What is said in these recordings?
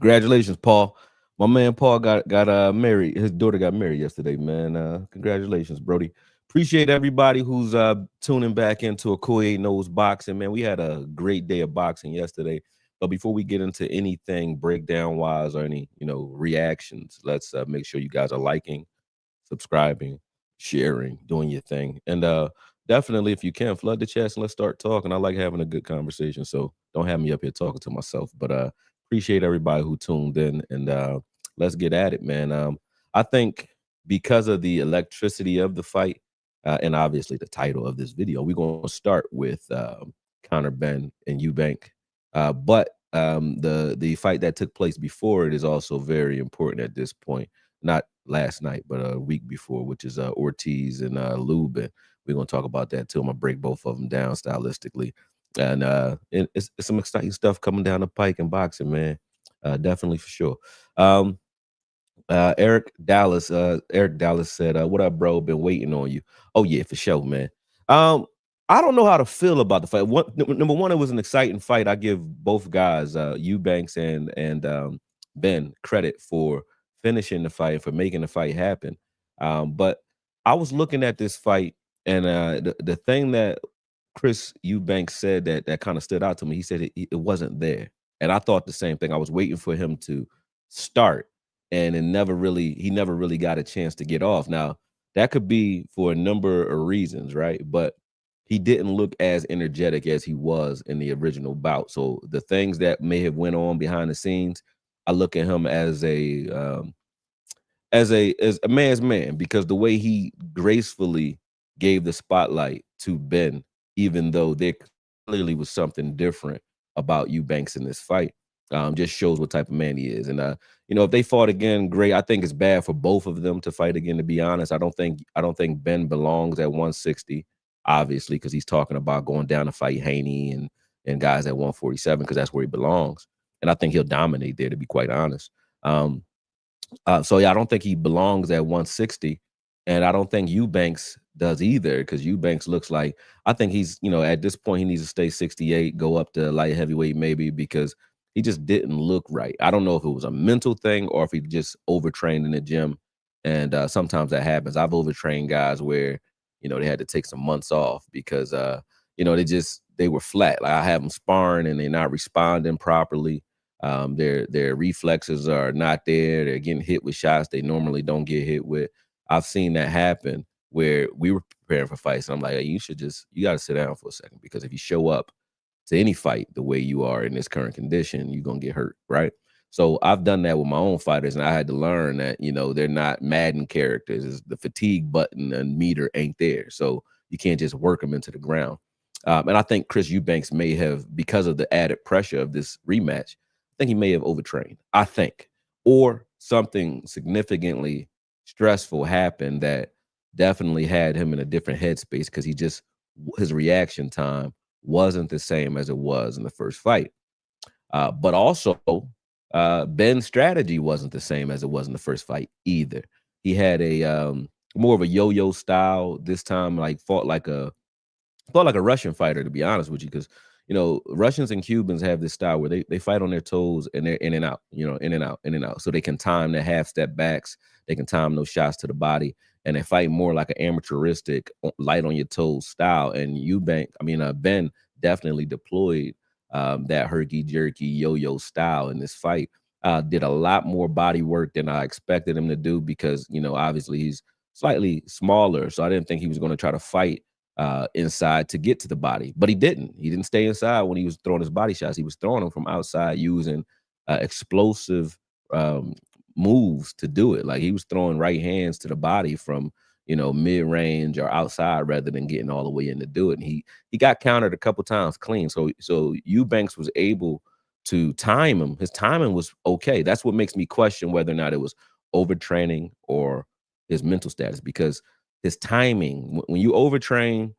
Congratulations, Paul. My man Paul got married. His daughter got married yesterday, man. Congratulations, Brody. Appreciate everybody who's tuning back into a Kool Knows Boxing, man. We had a great day of boxing yesterday. But before we get into anything breakdown wise or any reactions, let's make sure you guys are liking, subscribing, sharing, doing your thing. And definitely, if you can, flood the chats and let's start talking. I like having a good conversation. So don't have me up here talking to myself. But appreciate everybody who tuned in and let's get at it, man. I think because of the electricity of the fight, and obviously the title of this video, we're going to start with Conor Benn and Eubank. But the fight that took place before it is also very important at this point. Not last night, but a week before, which is Ortiz and Lubin. We're gonna talk about that too. I'm gonna break both of them down stylistically, and it's some exciting stuff coming down the pike in boxing, man. Definitely for sure. Um, Eric Dallas said, "What up, bro? Been waiting on you." Oh yeah, for sure, man. Um, I don't know how to feel about the fight. Number one, it was an exciting fight. I give both guys, Eubanks and Ben, credit for finishing the fight, for making the fight happen. But I was looking at this fight, and the thing that Chris Eubanks said that kind of stood out to me. He said it wasn't there, and I thought the same thing. I was waiting for him to start, and he never really got a chance to get off. Now that could be for a number of reasons, right? But he didn't look as energetic as he was in the original bout. So the things that may have went on behind the scenes, I look at him as a man's man, because the way he gracefully gave the spotlight to Ben, even though there clearly was something different about Eubanks in this fight, just shows what type of man he is. And if they fought again, great. I think it's bad for both of them to fight again. To be honest, I don't think Ben belongs at 160, obviously, because he's talking about going down to fight Haney and guys at 147 because that's where he belongs. And I think he'll dominate there, to be quite honest. So yeah, I don't think he belongs at 160, and I don't think Eubanks does either, because Eubanks looks like, I think he's, at this point he needs to stay 68, go up to light heavyweight maybe, because he just didn't look right. I don't know if it was a mental thing or if he just overtrained in the gym, and sometimes that happens. I've overtrained guys where they had to take some months off because they were flat. Like I have them sparring and they're not responding properly. Their reflexes are not there. They're getting hit with shots they normally don't get hit with. I've seen that happen where we were preparing for fights, and I'm like, hey, you got to sit down for a second, because if you show up to any fight the way you are in this current condition, you're gonna get hurt, right? So I've done that with my own fighters, and I had to learn that they're not Madden characters. The fatigue button and meter ain't there, so you can't just work them into the ground. And I think Chris Eubanks may have, because of the added pressure of this rematch, I think he may have overtrained. I think, or something significantly stressful happened that definitely had him in a different headspace, because his reaction time wasn't the same as it was in the first fight. But also, Ben's strategy wasn't the same as it was in the first fight either. He had a more of a yo-yo style this time, like fought like a Russian fighter, to be honest with you, because Russians and Cubans have this style where they fight on their toes and they're in and out, in and out, in and out. So they can time their half step backs, they can time those shots to the body, and they fight more like an amateuristic, light on your toes style. And Ben definitely deployed that herky jerky yo-yo style in this fight. Did a lot more body work than I expected him to do, because obviously he's slightly smaller, so I didn't think he was going to try to fight inside to get to the body, but he didn't. He didn't stay inside when he was throwing his body shots. He was throwing them from outside using explosive moves to do it. Like he was throwing right hands to the body from mid range or outside, rather than getting all the way in to do it. And he got countered a couple times clean. So Eubanks was able to time him. His timing was okay. That's what makes me question whether or not it was overtraining or his mental status, because his timing, when you overtrain,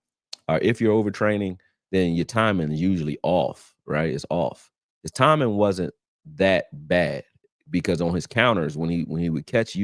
or if you're overtraining, then your timing is usually off, right? It's off. His timing wasn't that bad, because on his counters, when he would catch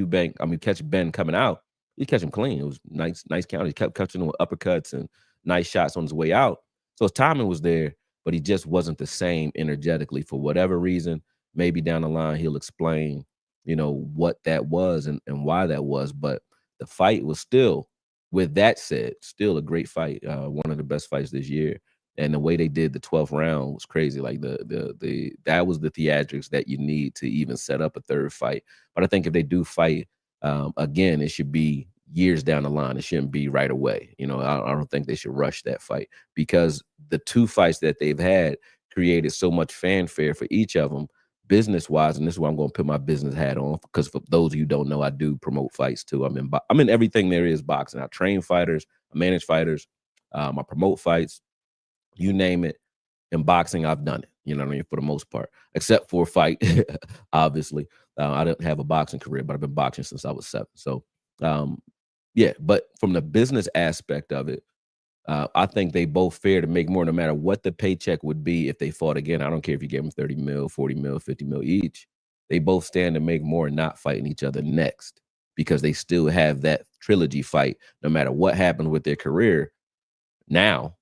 catch Ben coming out, he'd catch him clean. It was nice counter. He kept catching him with uppercuts and nice shots on his way out. So his timing was there, but he just wasn't the same energetically for whatever reason. maybe down the line he'll explain, what that was and why that was. But the fight was still, with that said, still a great fight. One of the best fights this year. And the way they did the 12th round was crazy. Like that was the theatrics that you need to even set up a third fight. But I think if they do fight again, it should be years down the line. It shouldn't be right away. I don't think they should rush that fight, because the two fights that they've had created so much fanfare for each of them, business wise. And this is why I'm going to put my business hat on, because for those of you who don't know, I do promote fights too. I'm in everything there is boxing. I train fighters, I manage fighters, I promote fights, you name it. In boxing, I've done it. You know what I mean? For the most part, except for a fight, obviously. I didn't have a boxing career, but I've been boxing since I was 7. So, yeah. But from the business aspect of it, I think they both fair to make more, no matter what the paycheck would be if they fought again. I don't care if you gave them 30 mil, 40 mil, 50 mil each. They both stand to make more not fighting each other next, because they still have that trilogy fight. No matter what happened with their career, now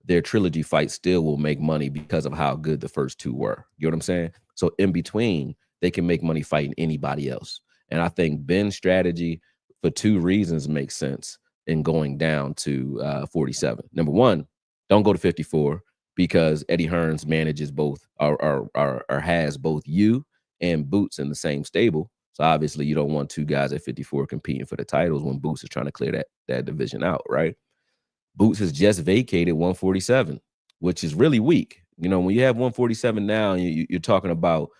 their trilogy fight still will make money because of how good the first two were. You know what I'm saying? So in between, they can make money fighting anybody else. And I think Benn's strategy, for two reasons, makes sense in going down to 47. Number one, don't go to 54, because Eddie Hearns manages both, or has both you and Boots in the same stable. So obviously you don't want two guys at 54 competing for the titles when Boots is trying to clear that division out, right? Boots has just vacated 147, which is really weak. When you have 147 now, you're talking about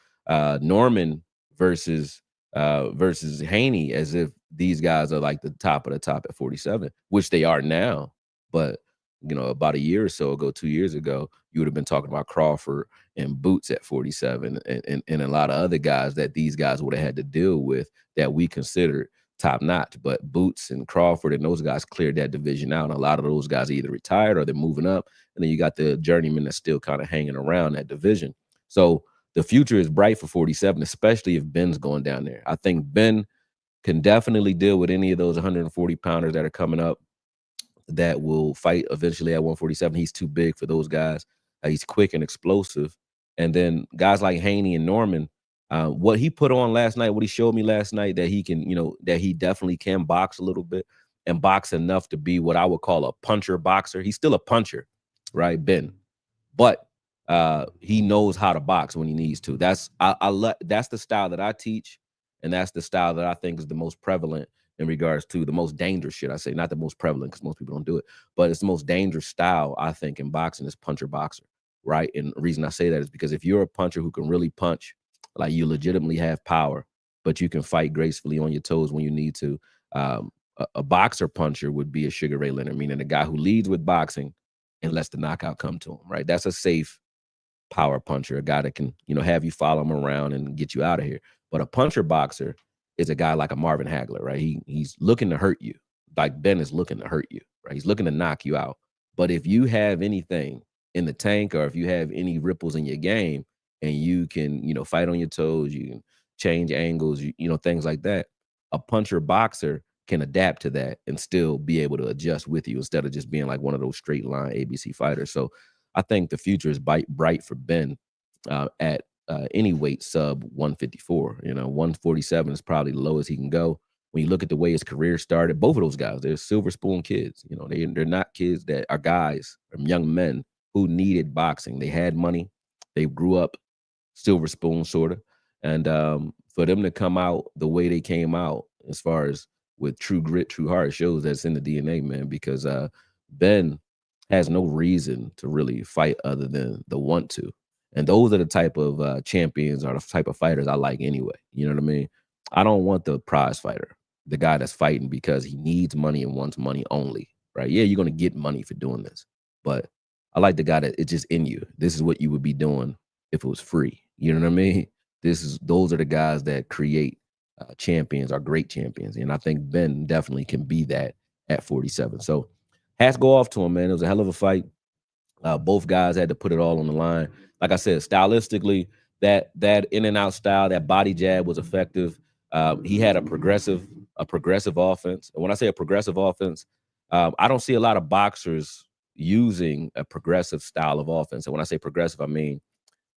Norman versus Haney, as if these guys are like the top of the top at 47, which they are now. But about a year or so ago, 2 years ago, you would have been talking about Crawford and Boots at 47, and a lot of other guys that these guys would have had to deal with that we considered top notch. But Boots and Crawford and those guys cleared that division out. And a lot of those guys either retired or they're moving up. And then you got the journeyman that's still kind of hanging around that division. So the future is bright for 47, especially if Benn's going down there. I think Benn can definitely deal with any of those 140 pounders that are coming up that will fight eventually at 147. He's too big for those guys. He's quick and explosive. And then guys like Haney and Norman, what he put on last night, what he showed me last night, that he can, that he definitely can box a little bit, and box enough to be what I would call a puncher boxer. He's still a puncher, right, Benn? But he knows how to box when he needs to. That's the style that I teach, and that's the style that I think is the most prevalent in regards to the most dangerous shit. I say not the most prevalent, because most people don't do it, but it's the most dangerous style, I think, in boxing is puncher boxer, right? And the reason I say that is because if you're a puncher who can really punch, like you legitimately have power, but you can fight gracefully on your toes when you need to. A boxer puncher would be a Sugar Ray Leonard, meaning a guy who leads with boxing and lets the knockout come to him, right? That's a safe power puncher, a guy that can, have you follow him around and get you out of here. But a puncher boxer is a guy like a Marvin Hagler, right? He's looking to hurt you. Like Benn is looking to hurt you, right? He's looking to knock you out. But if you have anything in the tank, or if you have any ripples in your game, and you can, fight on your toes, you can change angles, things like that, a puncher boxer can adapt to that and still be able to adjust with you, instead of just being like one of those straight line ABC fighters. So I think the future is bright for Benn at any weight sub 154. 147 is probably the lowest he can go. When you look at the way his career started, both of those guys, they're silver spoon kids. They're not kids that are guys or young men who needed boxing. They had money. They grew up silver spoon, sort of. And for them to come out the way they came out, as far as with true grit, true heart, shows that's in the DNA, man, because Benn has no reason to really fight other than the want to. And those are the type of champions, or the type of fighters I like anyway. You know what I mean? I don't want the prize fighter, the guy that's fighting because he needs money and wants money only, right? Yeah, you're going to get money for doing this. But I like the guy that it's just in you. This is what you would be doing if it was free. You know what I mean? Those are the guys that create champions, are great champions. And I think Benn definitely can be that at 47. So hats go off to him, man. It was a hell of a fight. Both guys had to put it all on the line. Like I said, stylistically, that in and out style, that body jab was effective. He had a progressive offense. And when I say a progressive offense, I don't see a lot of boxers using a progressive style of offense. And when I say progressive, I mean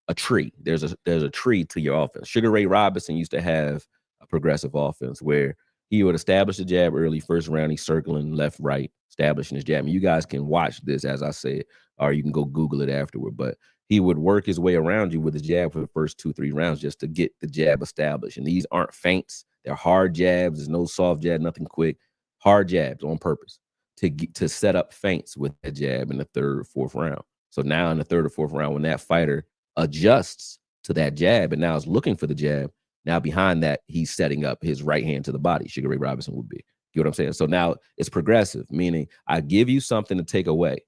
a tree. There's a tree to your offense. Sugar Ray Robinson used to have a progressive offense where he would establish the jab early, first round, he's circling left, right, establishing his jab. And you guys can watch this, as I said, or you can go Google it afterward. But he would work his way around you with the jab for the first 2-3 rounds just to get the jab established. And these aren't feints. They're hard jabs. There's no soft jab, nothing quick. Hard jabs on purpose to set up feints with that jab in the third or fourth round. So now in the third or fourth round, when that fighter adjusts to that jab and now is looking for the jab, now behind that, he's setting up his right hand to the body. Sugar Ray Robinson would be. You know what I'm saying? So now it's progressive, meaning I give you something to take away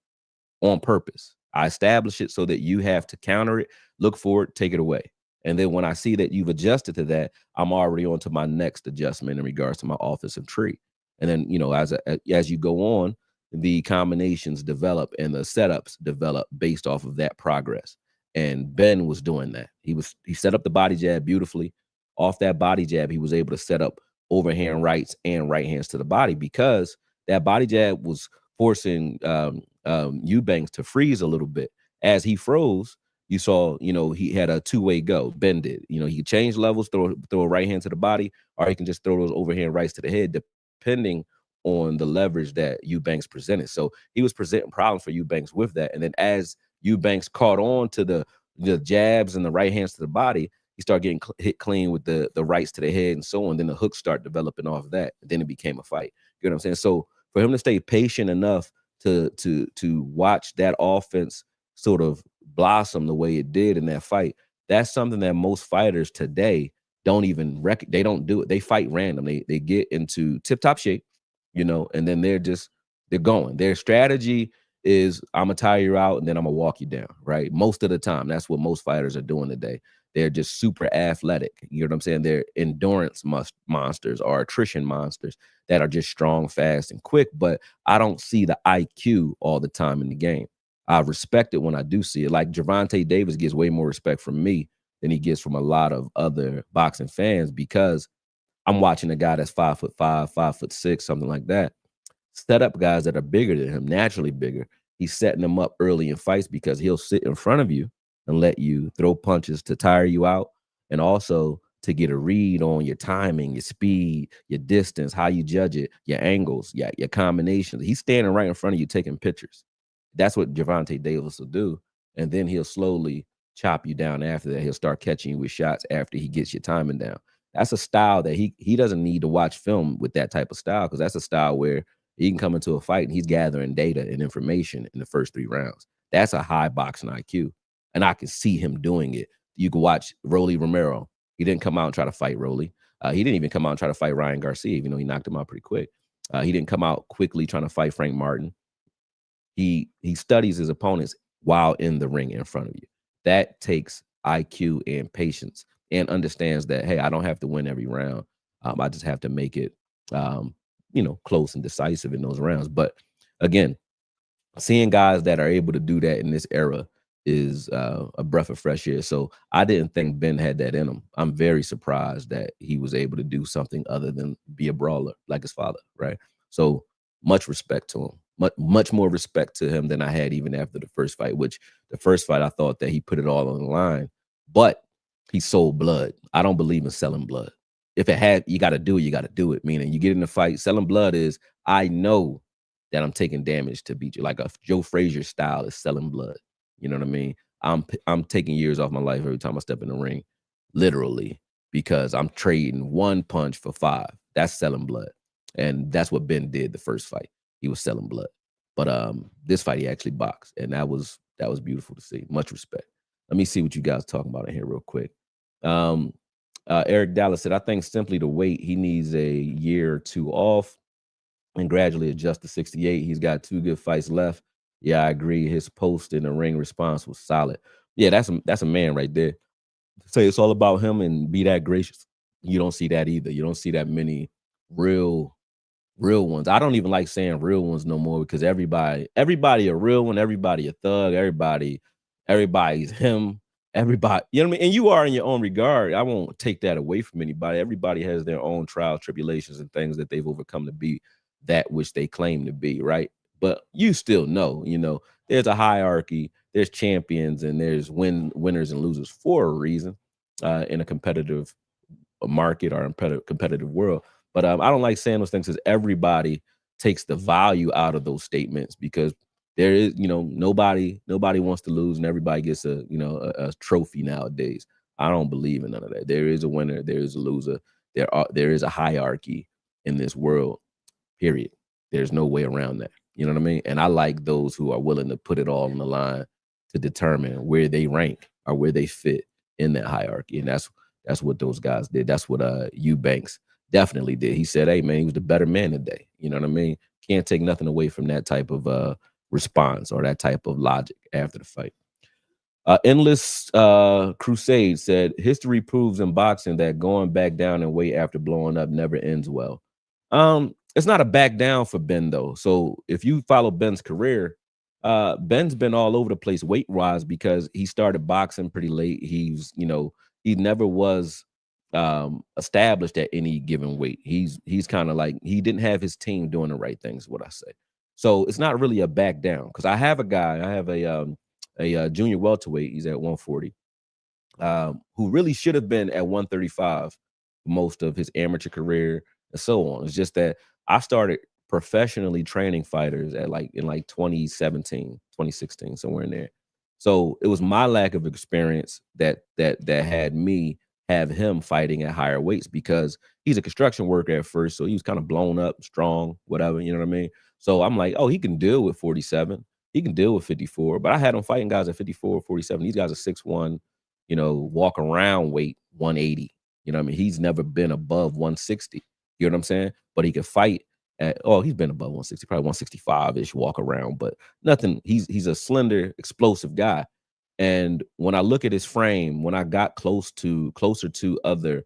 on purpose. I establish it so that you have to counter it, look for it, take it away. And then when I see that you've adjusted to that, I'm already on to my next adjustment in regards to my offensive tree. And then, as you go on, the combinations develop and the setups develop based off of that progress. And Benn was doing that. He set up the body jab beautifully. Off that body jab, he was able to set up overhand rights and right hands to the body because that body jab was forcing Eubanks to freeze a little bit. As he froze, you saw, he had a two-way go. Benn did. He could change levels, throw a right hand to the body, or he can just throw those overhand rights to the head, depending on the leverage that Eubanks presented. So he was presenting problems for Eubanks with that. And then as Eubanks caught on to the jabs and the right hands to the body, he started getting hit clean with the rights to the head and so on. Then the hooks start developing off of that. And then it became a fight. You know what I'm saying? So for him to stay patient enough to watch that offense sort of blossom the way it did in that fight, that's something that most fighters today don't even they don't do it. They fight random. They get into tip-top shape, and then they're going. Their strategy is I'm gonna tire you out and then I'm gonna walk you down, right? Most of the time, that's what most fighters are doing today. They're just super athletic. You know what I'm saying? They're endurance monsters or attrition monsters that are just strong, fast, and quick. But I don't see the IQ all the time in the game. I respect it when I do see it. Like Gervonta Davis gets way more respect from me than he gets from a lot of other boxing fans because I'm watching a guy that's 5'5", 5'6", something like that, set up guys that are bigger than him, naturally bigger. He's setting them up early in fights because he'll sit in front of you and let you throw punches to tire you out and also to get a read on your timing, your speed, your distance, how you judge it, your angles, your combinations. He's standing right in front of you taking pictures. That's what Gervonta Davis will do. And then he'll slowly chop you down after that. He'll start catching you with shots after he gets your timing down. That's a style that he doesn't need to watch film with that type of style because that's a style where he can come into a fight and he's gathering data and information in the first 3 rounds. That's a high boxing IQ. And I can see him doing it. You can watch Rolly Romero. He didn't come out and try to fight Rolly. He didn't even come out and try to fight Ryan Garcia, even though he knocked him out pretty quick. He didn't come out quickly trying to fight Frank Martin. He studies his opponents while in the ring in front of you. That takes IQ and patience and understands that, hey, I don't have to win every round. I just have to make it, close and decisive in those rounds. But again, seeing guys that are able to do that in this era is a breath of fresh air. So I didn't think Benn had that in him. I'm very surprised that he was able to do something other than be a brawler like his father, right? So much respect to him. Much more respect to him than I had even after the first fight, which the first fight I thought that he put it all on the line, but he sold blood. I don't believe in selling blood. If it had, you got to do it, you got to do it. Meaning you get in a fight, selling blood is, I know that I'm taking damage to beat you. Like a Joe Frazier style is selling blood. You know what I mean? I'm taking years off my life every time I step in the ring, literally, because I'm trading 1 punch for 5. That's selling blood. And that's what Benn did the first fight. He was selling blood. But this fight he actually boxed, and that was beautiful to see. Much respect. Let me see what you guys are talking about in here real quick. Eric Dallas said, I think simply the weight, he needs a year or 2 off and gradually adjust to 68. He's got 2 good fights left. Yeah, I agree. His post in the ring response was solid. Yeah, that's a man right there. Say it's all about him and be that gracious. You don't see that either. You don't see that many real ones. I don't even like saying real ones no more because everybody a real one, everybody a thug, everybody's him. Everybody, you know what I mean? And you are in your own regard. I won't take that away from anybody. Everybody has their own trials, tribulations, and things that they've overcome to be that which they claim to be, right? But you still know, there's a hierarchy. there's champions and there's winners and losers for a reason in a competitive market or competitive world. But I don't like saying those things because everybody takes the value out of those statements because there is, nobody wants to lose and everybody gets a trophy nowadays. I don't believe in none of that. There is a winner, there is a loser. There is a hierarchy in this world. Period. There's no way around that. You know what I mean? And I like those who are willing to put it all on the line to determine where they rank or where they fit in that hierarchy. And that's what those guys did. That's what Eubanks definitely did. He said, "Hey man, he was the better man today." You know what I mean? Can't take nothing away from that type of response or that type of logic after the fight. Endless Crusade said, "History proves in boxing that going back down in weight after blowing up never ends well." It's not a back down for Ben though. So if you follow Ben's career, Ben's been all over the place weight wise because he started boxing pretty late. He never was established at any given weight. He's kind of like he didn't have his team doing the right things, what I say. So it's not really a back down because I have a junior welterweight. He's at 140, who really should have been at 135 most of his amateur career and so on. It's just that I started professionally training fighters in 2017, 2016, somewhere in there. So it was my lack of experience that had me have him fighting at higher weights because he's a construction worker at first. So he was kind of blown up, strong, whatever, you know what I mean? So I'm like, oh, he can deal with 47. He can deal with 54, but I had him fighting guys at 54, 47. These guys are 6'1", walk around weight 180. You know what I mean? He's never been above 160. You know what I'm saying? But he could fight he's been above 160, probably 165-ish walk around, but nothing. He's a slender, explosive guy. And when I look at his frame, when I got closer to other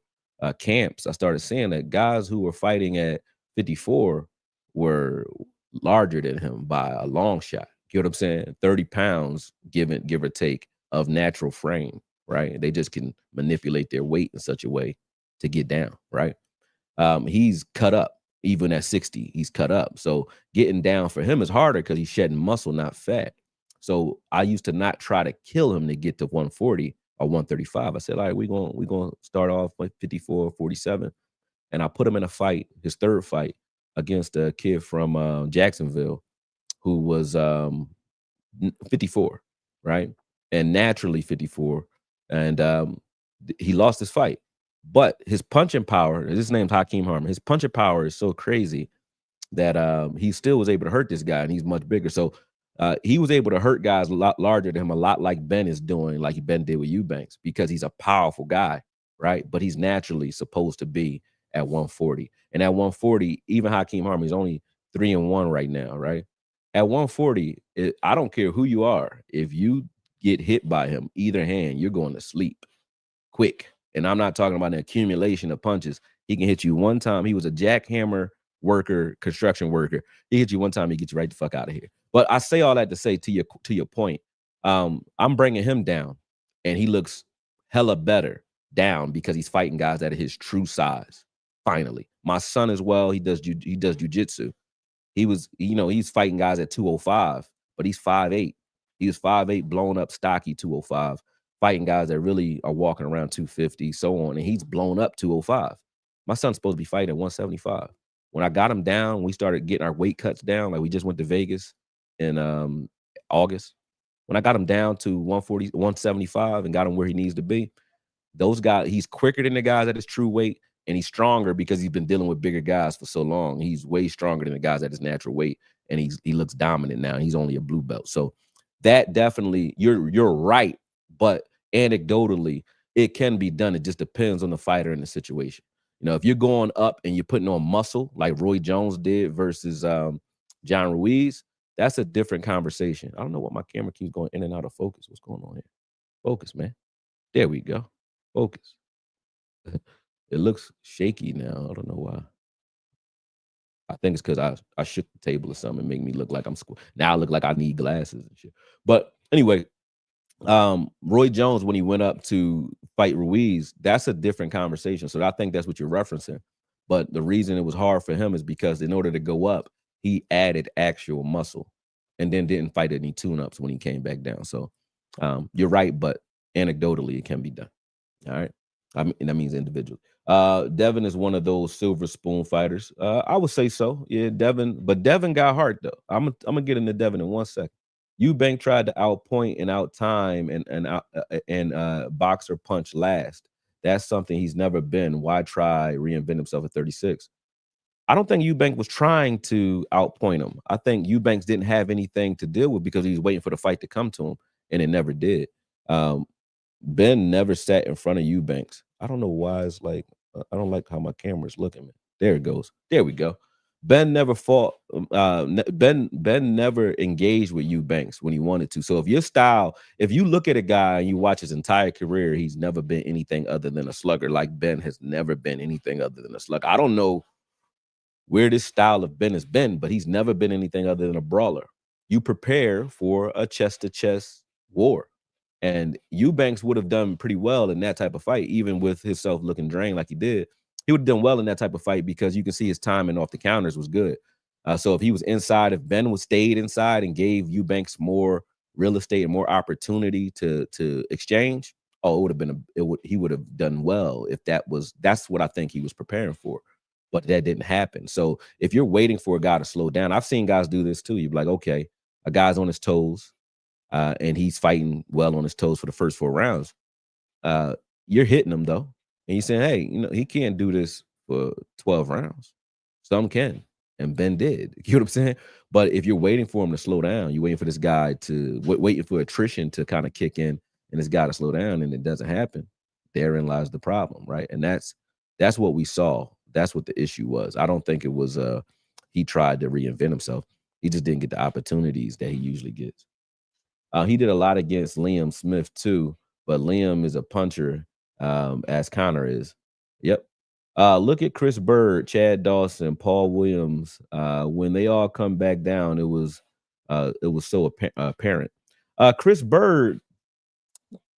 camps, I started seeing that guys who were fighting at 54 were larger than him by a long shot. You know what I'm saying? 30 pounds, give or take, of natural frame, right? They just can manipulate their weight in such a way to get down, right? He's cut up. Even at 60, he's cut up. So getting down for him is harder because he's shedding muscle, not fat. So I used to not try to kill him to get to 140 or 135. I said, all right, we're gonna start off with 54, 47. And I put him in a fight, his third fight, against a kid from Jacksonville who was 54, right? And naturally 54. And he lost his fight. But his punching power, his name's Hakeem Harmon, his punching power is so crazy that he still was able to hurt this guy, and he's much bigger. So he was able to hurt guys a lot larger than him, a lot like Ben is doing, like Ben did with Eubanks, because he's a powerful guy, right? But he's naturally supposed to be at 140. And at 140, even Hakeem Harmon is only 3-1 right now, right? At 140, I don't care who you are. If you get hit by him, either hand, you're going to sleep quick. And I'm not talking about an accumulation of punches. He can hit you one time. He was a jackhammer worker, construction worker. He hit you one time, he gets you right the fuck out of here. But I say all that to say to your point, I'm bringing him down, and he looks hella better down because he's fighting guys that are his true size. Finally, my son as well. He does jujitsu. He's fighting guys at 205, but he's 5'8". He was 5'8", blown up, stocky 205. Fighting guys that really are walking around 250, so on, and he's blown up 205. My son's supposed to be fighting at 175. When I got him down, we started getting our weight cuts down. Like we just went to Vegas in August. When I got him down to 140, 175 and got him where he needs to be, those guys, he's quicker than the guys at his true weight, and he's stronger because he's been dealing with bigger guys for so long. He's way stronger than the guys at his natural weight, and he looks dominant now. He's only a blue belt. So that definitely, you're right, but anecdotally, it can be done. It just depends on the fighter and the situation. If you're going up and you're putting on muscle like Roy Jones did versus John Ruiz, that's a different conversation. I don't know what my camera keeps going in and out of focus. What's going on here? Focus, man. There we go. Focus. It looks shaky now. I don't know why. I think it's because I shook the table or something and make me look like I'm now I look like I need glasses and shit. But anyway, Roy Jones, when he went up to fight Ruiz, that's a different conversation. So I think that's what you're referencing. But the reason it was hard for him is because in order to go up, he added actual muscle. and then didn't fight any tune-ups when he came back down. So you're right, but anecdotally, it can be done. All right. I mean, that means individual. Devin is one of those silver spoon fighters. I would say so. Yeah, Devin, but Devin got heart though. I'm gonna get into Devin in 1 second. Eubank tried to outpoint and out time and box or punch last. That's something he's never been. Why try reinvent himself at 36? I don't think Eubank was trying to outpoint him. I think Eubanks didn't have anything to deal with because he was waiting for the fight to come to him, and it never did. Um, Ben never sat in front of Eubanks. I don't know why it's like I don't like how my camera's looking. There it goes. There we go. Ben never fought. Ben never engaged with Eubanks when he wanted to. So if your style, if you look at a guy and you watch his entire career, he's never been anything other than a slugger. Like Ben has never been anything other than a slugger. I don't know where this style of Ben has been, but he's never been anything other than a brawler. You prepare for a chest-to-chest war. And Eubanks would have done pretty well in that type of fight, even with himself looking drained like he did. He would have done well in that type of fight because you can see his timing off the counters was good. So if he was inside, if Ben was stayed inside and gave Eubanks more real estate and more opportunity to exchange, oh, it would have been he would have done well if that's what I think he was preparing for. But that didn't happen. So if you're waiting for a guy to slow down, I've seen guys do this too. You're like, okay, a guy's on his toes, and he's fighting well on his toes for the first 4 rounds. You're hitting him though, and you're saying, hey, he can't do this for 12 rounds. Some can, and Ben did. You know what I'm saying? But if you're waiting for him to slow down, you're waiting for this guy to waiting for attrition to kind of kick in, and this guy to slow down, and it doesn't happen. Therein lies the problem, right? And that's what we saw. That's what the issue was. I don't think it was he tried to reinvent himself. He just didn't get the opportunities that he usually gets. He did a lot against Liam Smith too, but Liam is a puncher, as Conor is. Yep. Look at Chris Bird, Chad Dawson, Paul Williams. When they all come back down, it was so apparent. Chris Bird,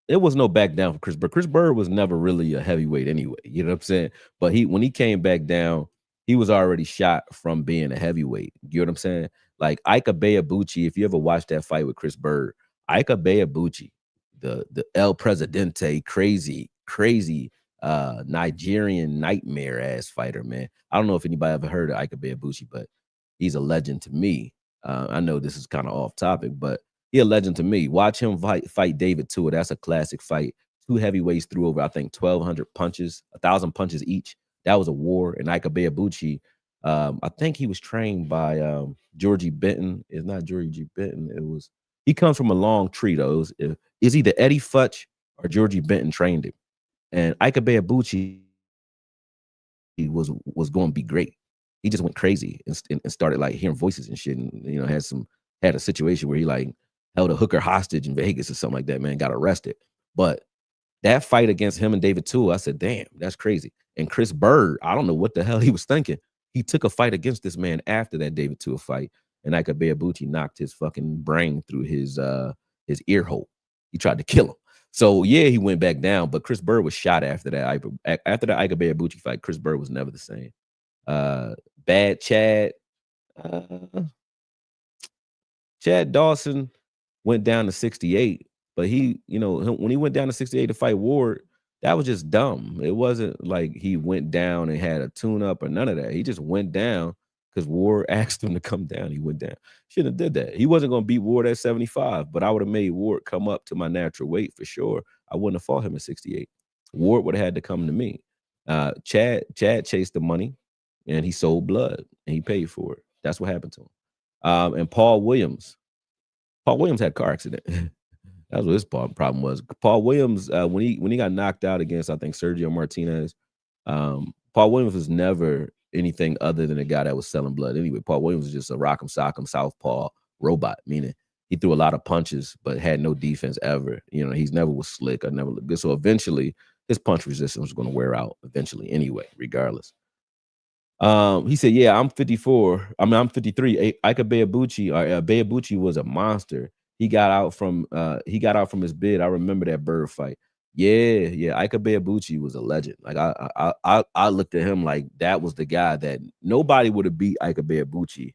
it was no back down for Chris Bird. Chris Bird was never really a heavyweight anyway. You know what I'm saying? But when he came back down, he was already shot from being a heavyweight. You know what I'm saying? Like Ika Beabuchi, if you ever watched that fight with Chris Bird, Ika Beabuchi, the El Presidente, crazy Nigerian nightmare ass fighter, man. I don't know if anybody ever heard of Ika Beabuchi, but he's a legend to me. I know this is kind of off topic, but he a legend to me. Watch him fight David Tua. That's a classic fight. 2 heavyweights threw over, I think, 1,200 punches, 1,000 punches each. That was a war. And Ika Beabuchi, I think he was trained by Georgie Benton. It's not Georgie Benton. He comes from a long tree, though. It's either Eddie Futch or Georgie Benton trained him. And Ika Beabuchi was going to be great. He just went crazy and started like hearing voices and shit, and had a situation where he like held a hooker hostage in Vegas or something like that. Man, got arrested. But that fight against him and David Tua, I said, damn, that's crazy. And Chris Bird, I don't know what the hell he was thinking. He took a fight against this man after that David Tua fight, and Ika Beabuchi knocked his fucking brain through his ear hole. He tried to kill him. So yeah, he went back down, but Chris Bird was shot after that. After the Ika Beabuchi fight, Chris Bird was never the same. Bad Chad. Chad Dawson went down to 68, but when he went down to 68 to fight Ward, that was just dumb. It wasn't like he went down and had a tune-up or none of that. He just went down because Ward asked him to come down. He went down. Shouldn't have did that. He wasn't going to beat Ward at 75, but I would have made Ward come up to my natural weight for sure. I wouldn't have fought him at 68. Ward would have had to come to me. Chad chased the money, and he sold blood, and he paid for it. That's what happened to him. And Paul Williams had a car accident. That's what his problem was. Paul Williams, when he got knocked out against, I think, Sergio Martinez, Paul Williams was never anything other than a guy that was selling blood. Anyway, Paul Williams was just a rock'em sock'em southpaw robot, meaning he threw a lot of punches but had no defense ever. He's never was slick or never looked good. So eventually his punch resistance was going to wear out eventually anyway, regardless. He said, yeah, I'm 54. I'm 53. Ika Beabuchi was a monster. He got out from his bid. I remember that Bird fight. Yeah. Ika Beabuchi was a legend. Like I looked at him like that was the guy that nobody would have beat Ika Beabuchi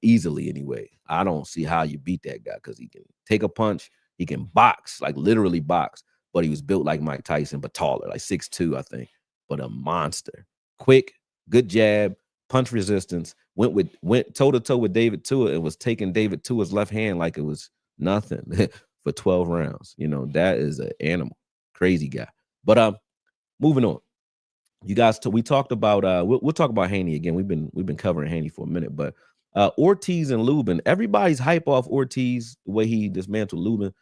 easily anyway. I don't see how you beat that guy because he can take a punch, he can box, like literally box, but he was built like Mike Tyson, but taller, like 6'2", I think, but a monster. Quick, good jab, punch resistance, went toe to toe with David Tua and was taking David Tua's left hand like it was nothing for 12 rounds. You know, that is an animal, crazy guy. But moving on. You guys, we talked about we'll talk about Haney again. We've been covering Haney for a minute, but Ortiz and Lubin, everybody's hype off Ortiz the way he dismantled Lubin.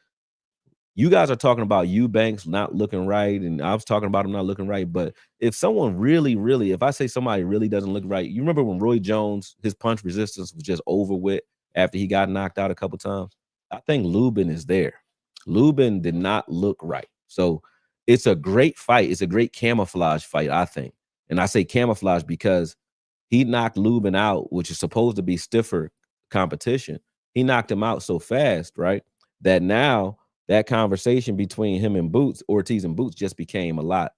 You guys are talking about Eubanks not looking right, and I was talking about him not looking right. But if someone really, if I say somebody really doesn't look right, you remember when Roy Jones, his punch resistance was just over with after he got knocked out a couple times? I think Lubin is there. Lubin did not look right. So it's a great fight. It's a great camouflage fight, I think. And I say camouflage because he knocked Lubin out, which is supposed to be stiffer competition. He knocked him out so fast, right? That now that conversation between him and Boots, Ortiz and Boots, just became a lot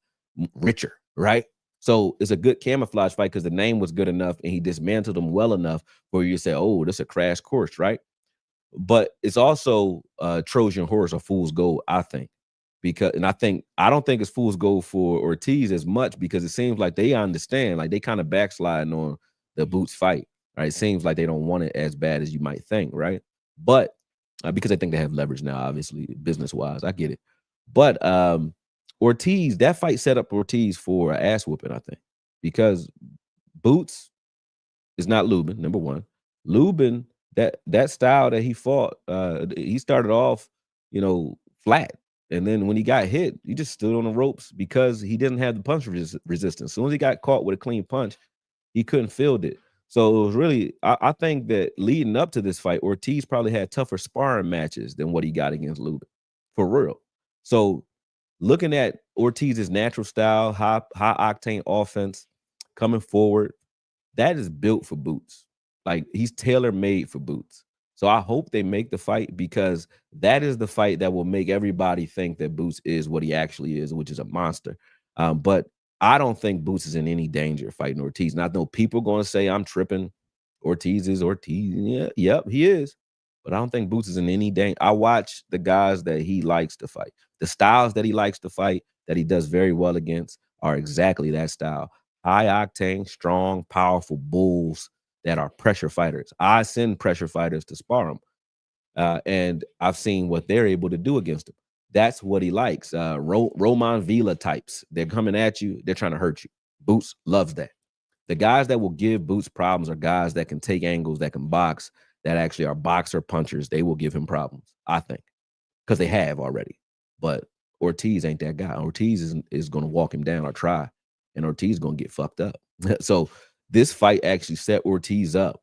richer, right? So it's a good camouflage fight because the name was good enough and he dismantled him well enough for you to say, oh, this is a crash course, right? But it's also Trojan horse or fool's gold, I think. Because and I don't think it's fool's gold for Ortiz as much because it seems like they understand, like they kind of backsliding on the Boots fight, right? It seems like they don't want it as bad as you might think, right? But because I think they have leverage now, obviously, business wise, I get it. But Ortiz, that fight set up Ortiz for an ass whooping, I think, because Boots is not Lubin, number one. Lubin, that style that he fought, he started off, flat. And then when he got hit, he just stood on the ropes because he didn't have the punch resistance. As soon as he got caught with a clean punch, he couldn't field it. So it was really, I think that leading up to this fight, Ortiz probably had tougher sparring matches than what he got against Lubin, for real. So looking at Ortiz's natural style, high octane offense coming forward, that is built for Boots. Like he's tailor made for Boots. So I hope they make the fight because that is the fight that will make everybody think that Boots is what he actually is, which is a monster. But I don't think Boots is in any danger fighting Ortiz. And I know people going to say I'm tripping. Ortiz is Ortiz. Yeah, yep, he is. But I don't think Boots is in any danger. I watch the guys that he likes to fight. The styles that he likes to fight, that he does very well against, are exactly that style. High octane, strong, powerful bulls that are pressure fighters. I send pressure fighters to spar him. And I've seen what they're able to do against him. That's what he likes. Roman Vila types. They're coming at you. They're trying to hurt you. Boots loves that. The guys that will give Boots problems are guys that can take angles, that can box, that actually are boxer punchers. They will give him problems, I think, because they have already. But Ortiz ain't that guy. Ortiz is going to walk him down or try, and Ortiz is going to get fucked up. So this fight actually set Ortiz up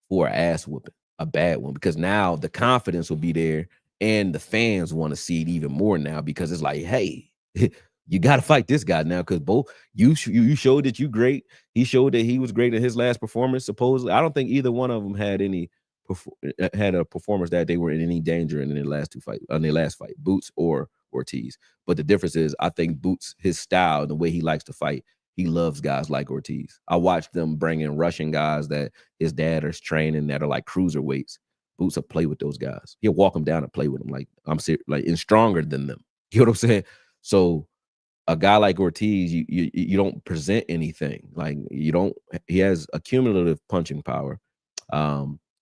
for an ass whooping, a bad one, because now the confidence will be there and the fans want to see it even more now because it's like, hey, you got to fight this guy now because both you showed that you great. He showed that he was great in his last performance. Supposedly, I don't think either one of them had had a performance that they were in any danger in their last fight, Boots or Ortiz. But the difference is, I think Boots, his style, the way he likes to fight, he loves guys like Ortiz. I watched them bring in Russian guys that his dad is training that are like cruiserweights. Boots will play with those guys. He'll walk them down and play with them like I'm serious, like and stronger than them. You know what I'm saying? So a guy like Ortiz, you don't present anything. Like you don't. He has accumulative punching power.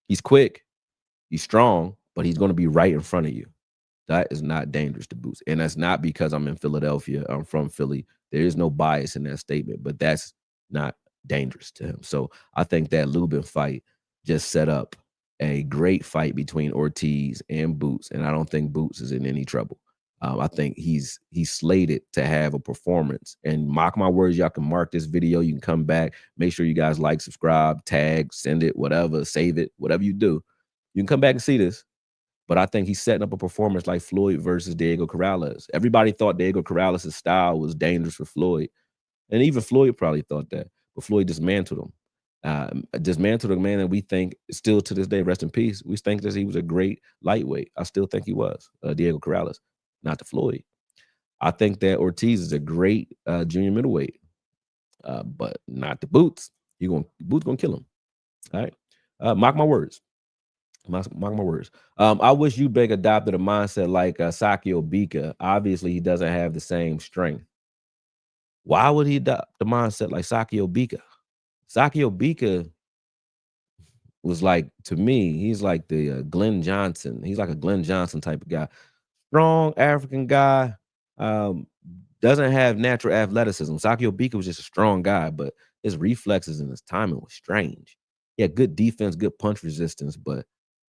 He's quick, he's strong, but he's going to be right in front of you. That is not dangerous to Boots. And that's not because I'm in Philadelphia. I'm from Philly. There is no bias in that statement, but that's not dangerous to him. So I think that Lubin fight just set up a great fight between Ortiz and Boots. And I don't think Boots is in any trouble. I think he's slated to have a performance. And mark my words, y'all can mark this video. You can come back. Make sure you guys like, subscribe, tag, send it, whatever, save it, whatever you do. You can come back and see this. But I think he's setting up a performance like Floyd versus Diego Corrales. Everybody thought Diego Corrales' style was dangerous for Floyd. And even Floyd probably thought that. But Floyd dismantled him. Dismantled a man that we think still to this day, rest in peace, we think that he was a great lightweight. I still think he was, Diego Corrales, not to Floyd. I think that Ortiz is a great junior middleweight, but not the Boots. Boots gonna kill him. All right. Mark my words. Mark my words. I wish Eubank adopted a mindset like Sakio Bika. Obviously, he doesn't have the same strength. Why would he adopt the mindset like Sakio Bika? Sakio Bika was like, to me, he's like the Glenn Johnson. He's like a Glenn Johnson type of guy. Strong African guy. Um, doesn't have natural athleticism. Sakio Bika was just a strong guy, but his reflexes and his timing was strange. He had good defense, good punch resistance, but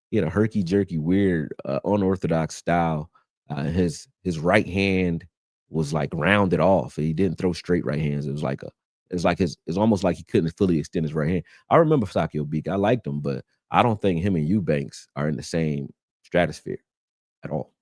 he had a herky jerky, weird, unorthodox style. His right hand was like rounded off. He didn't throw straight right hands. It's almost like he couldn't fully extend his right hand. I remember Sakio Bika. I liked him, but I don't think him and Eubanks are in the same stratosphere at all.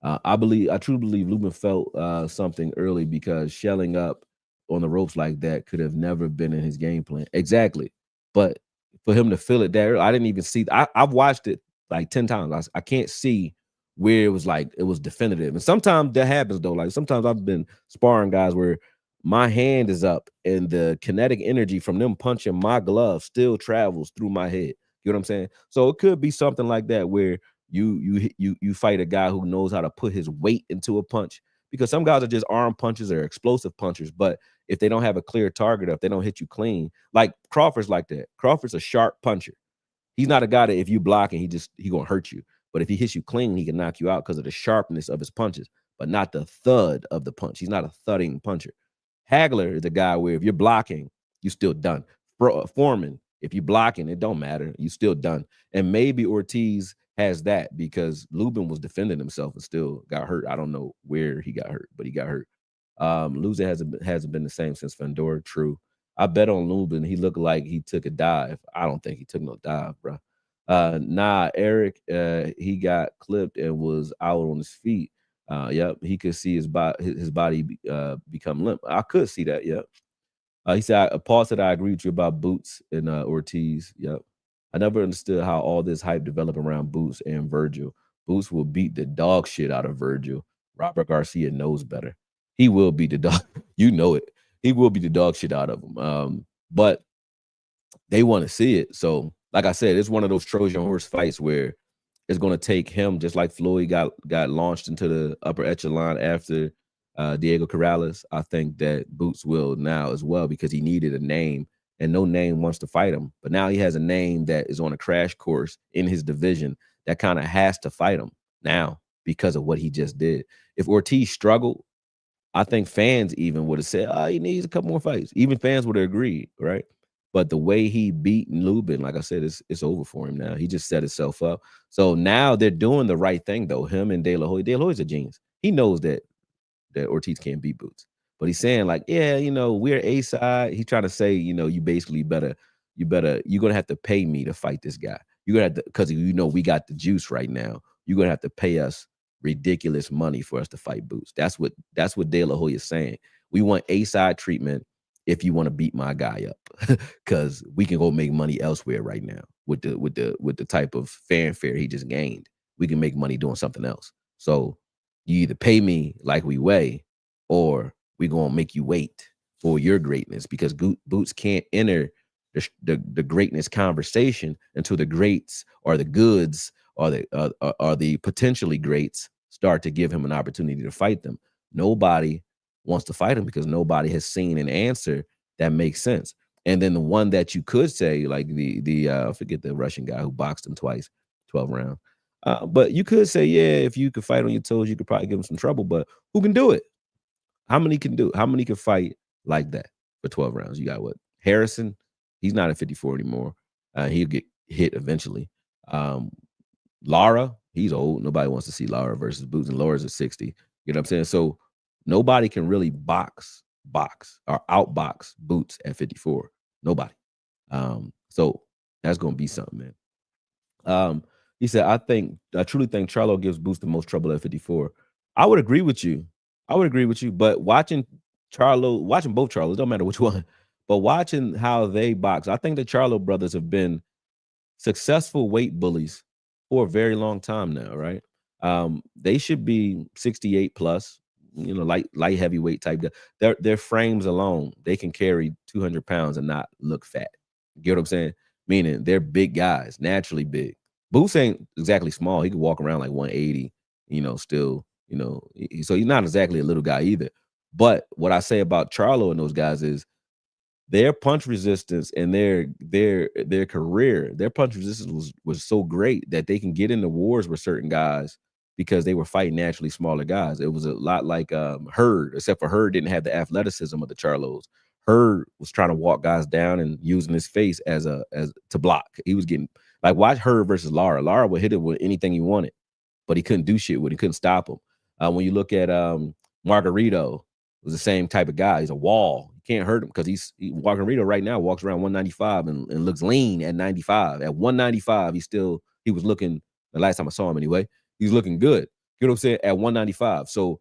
I truly believe Lubin felt something early because shelling up on the ropes like that could have never been in his game plan. Exactly, but for him to feel it there, I didn't even see. I've watched it like 10 times. I can't see where it was like it was definitive. And sometimes that happens though. Like sometimes I've been sparring guys where my hand is up and the kinetic energy from them punching my glove still travels through my head. You know what I'm saying? So it could be something like that where you fight a guy who knows how to put his weight into a punch, because some guys are just arm punchers or explosive punchers, but if they don't have a clear target, if they don't hit you clean, like Crawford's like that. Crawford's a sharp puncher. He's not a guy that if you block and he gonna hurt you. But if he hits you clean, he can knock you out because of the sharpness of his punches, but not the thud of the punch. He's not a thudding puncher. Hagler is the guy where if you're blocking, you still done. Foreman, if you're blocking, it don't matter. You still done. And maybe Ortiz has that because Lubin was defending himself and still got hurt. I don't know where he got hurt, but he got hurt. Luzin hasn't been the same since Fandor. True. I bet on Lubin. He looked like he took a dive. I don't think he took no dive, bro. Nah, Eric, he got clipped and was out on his feet. Yep, he could see his body become limp. I could see that. Yep. He said, Paul said, I agree with you about Boots and Ortiz. Yep. I never understood how all this hype developed around Boots and Virgil. Boots will beat the dog shit out of Virgil. Robert Garcia knows better. He will beat the dog. You know it. He will beat the dog shit out of him. But they want to see it. So, like I said, it's one of those Trojan horse fights where it's going to take him, just like Floyd got launched into the upper echelon after Diego Corrales. I think that Boots will now as well because he needed a name and no name wants to fight him. But now he has a name that is on a crash course in his division that kind of has to fight him now because of what he just did. If Ortiz struggled, I think fans even would have said, he needs a couple more fights. Even fans would have agreed, right? But the way he beat Lubin, like I said, it's over for him now. He just set himself up. So now they're doing the right thing, though. Him and De La Hoya. De La Hoya's a genius. He knows that Ortiz can't beat Boots. But he's saying, like, yeah, we're A side. He's trying to say, you basically you're gonna have to pay me to fight this guy. You're gonna have to, because we got the juice right now. You're gonna have to pay us ridiculous money for us to fight Boots. That's what De La Hoya is saying. We want A side treatment if you want to beat my guy up, because we can go make money elsewhere right now with the type of fanfare he just gained. We can make money doing something else. So you either pay me like we weigh, or we gonna make you wait for your greatness, because Boots can't enter the greatness conversation until the greats or the goods or the potentially greats start to give him an opportunity to fight them. Nobody wants to fight him because nobody has seen an answer that makes sense. And then the one that you could say, like I forget the Russian guy who boxed him twice, 12 rounds. But you could say, yeah, if you could fight on your toes, you could probably give him some trouble. But who can do it? How many can do it? How many can fight like that for 12 rounds? You got what? Harrison, he's not at 54 anymore. He'll get hit eventually. Lara, he's old. Nobody wants to see Lara versus Boots, and Lara's at 60. You know what I'm saying? So nobody can really box or outbox Boots at 54. Nobody. So that's gonna be something, man. He said, I truly think Charlo gives Boots the most trouble at 54. I would agree with you. But watching both Charlos, don't matter which one, but watching how they box, I think the Charlo brothers have been successful weight bullies for a very long time now, right? They should be 68 plus, light heavyweight type. Their frames alone, they can carry 200 pounds and not look fat. You get what I'm saying? meaning they're big guys, naturally big. Boots ain't exactly small. He could walk around like 180, still, so he's not exactly a little guy either. But what I say about Charlo and those guys is their punch resistance and their career, their punch resistance was so great that they can get into wars with certain guys because they were fighting naturally smaller guys. It was a lot like Hurd, except for Hurd didn't have the athleticism of the Charlos. Hurd was trying to walk guys down and using his face as to block. He was getting like watch Hurd versus Lara. Lara would hit it with anything he wanted, but he couldn't do shit with it. He couldn't stop him. When you look at Margarito, was the same type of guy. He's a wall. You can't hurt him because Margarito right now walks around 195 and looks lean at 95. At 195, he was looking, the last time I saw him anyway, he's looking good. You know what I'm saying? At 195. So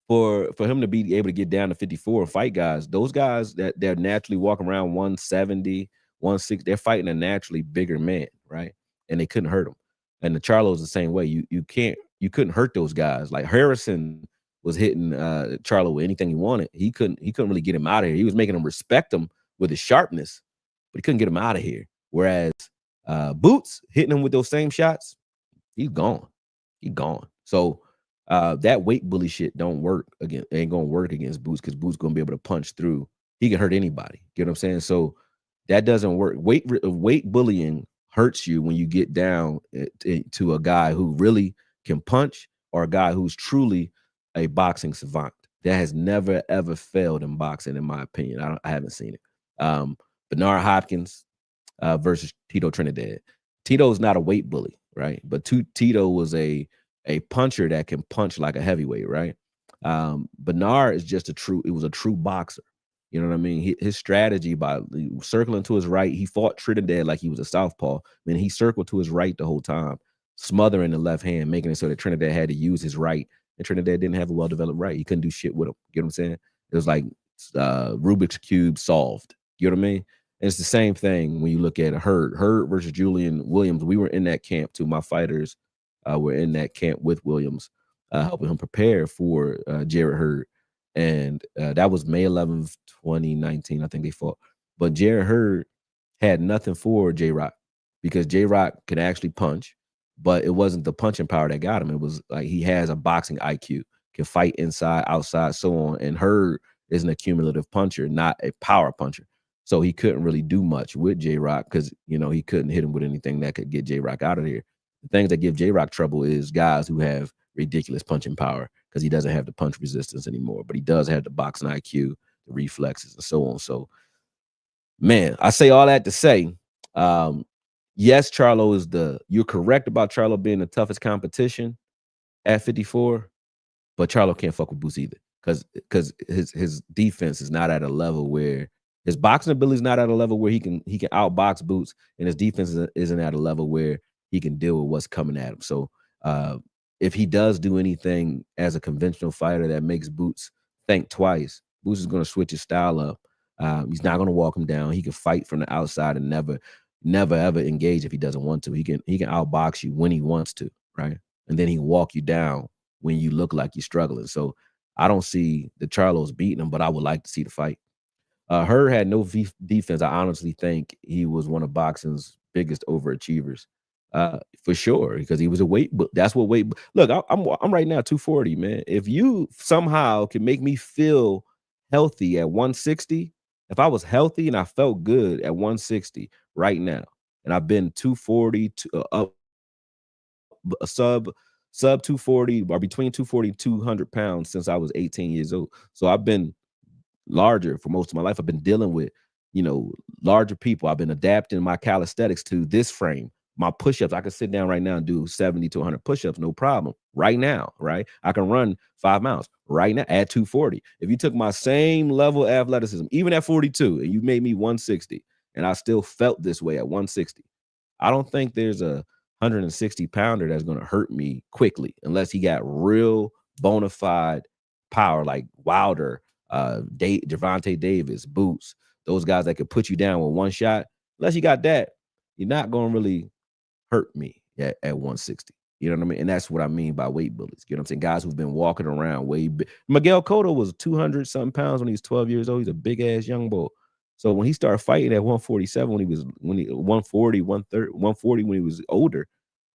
for him to be able to get down to 54 and fight guys, those guys that they're naturally walking around 170, 160, they're fighting a naturally bigger man, right? And they couldn't hurt him. And the Charlo's the same way. You couldn't hurt those guys. Like Harrison was hitting Charlo with anything he wanted. He couldn't really get him out of here. He was making him respect him with his sharpness, but he couldn't get him out of here. Whereas Boots hitting him with those same shots, he's gone. He's gone. So that weight bully shit don't work again. Ain't gonna work against Boots because Boots gonna be able to punch through. He can hurt anybody. Get what I'm saying? So that doesn't work. Weight bullying hurts you when you get down to a guy who really can punch or a guy who's truly a boxing savant. That has never ever failed in boxing, in my opinion. I haven't seen it. Bernard Hopkins versus Tito Trinidad. Tito's not a weight bully, right? But Tito was a puncher that can punch like a heavyweight, right? Bernard is just a true boxer. You know what I mean? His strategy by circling to his right, he fought Trinidad like he was a southpaw. I mean, he circled to his right the whole time, smothering the left hand, making it so that Trinidad had to use his right. And Trinidad didn't have a well-developed right. He couldn't do shit with him. You know what I'm saying? It was like Rubik's Cube solved. You know what I mean? And it's the same thing when you look at Hurd versus Julian Williams. We were in that camp too. My fighters were in that camp with Williams, helping him prepare for Jarrett Hurd. And that was May 11th, 2019, I think they fought. But Jarrett Hurd had nothing for J-Rock because J-Rock could actually punch, but it wasn't the punching power that got him. It was like he has a boxing IQ, can fight inside, outside, so on. And Hurd is an accumulative puncher, not a power puncher. So he couldn't really do much with J-Rock because, he couldn't hit him with anything that could get J-Rock out of here. The things that give J-Rock trouble is guys who have ridiculous punching power because he doesn't have the punch resistance anymore, but he does have the boxing IQ, the reflexes, and so on. So, man, I say all that to say, yes, Charlo you're correct about Charlo being the toughest competition at 54, but Charlo can't fuck with Boots either because his defense is not at a level where his boxing ability is not at a level where he can outbox Boots, and his defense isn't at a level where he can deal with what's coming at him. So if he does do anything as a conventional fighter that makes Boots think twice, Boots is going to switch his style up. He's not going to walk him down. He can fight from the outside and never ever engage if he doesn't want to. He can outbox you when he wants to, right? And then he can walk you down when you look like you're struggling. So I don't see the Charlos beating him, but I would like to see the fight. Hurd had no defense. I honestly think he was one of boxing's biggest overachievers, for sure, because he was a weight. But that's what weight. Look, I'm right now 240, man. If you somehow can make me feel healthy at 160, if I was healthy and I felt good at 160 right now, and I've been 240 to up sub 240 or between 240 and 200 pounds since I was 18 years old. So I've been larger for most of my life. I've been dealing with, larger people. I've been adapting my calisthenics to this frame. My push-ups, I can sit down right now and do 70 to 100 push-ups, no problem. Right now, right? I can run 5 miles right now at 240. If you took my same level of athleticism, even at 42, and you made me 160, and I still felt this way at 160, I don't think there's a 160 pounder that's going to hurt me quickly unless he got real bona fide power like Wilder, Gervonta Davis, Boots, those guys that could put you down with one shot. Unless you got that, you're not going to really hurt me at 160. You know what I mean? And that's what I mean by weight bullies. You know what I'm saying? Guys who've been walking around way big. Miguel Cotto was 200 something pounds when he was 12 years old. He's a big ass young boy. So when he started fighting at 147, when he 140, 130, 140 when he was older,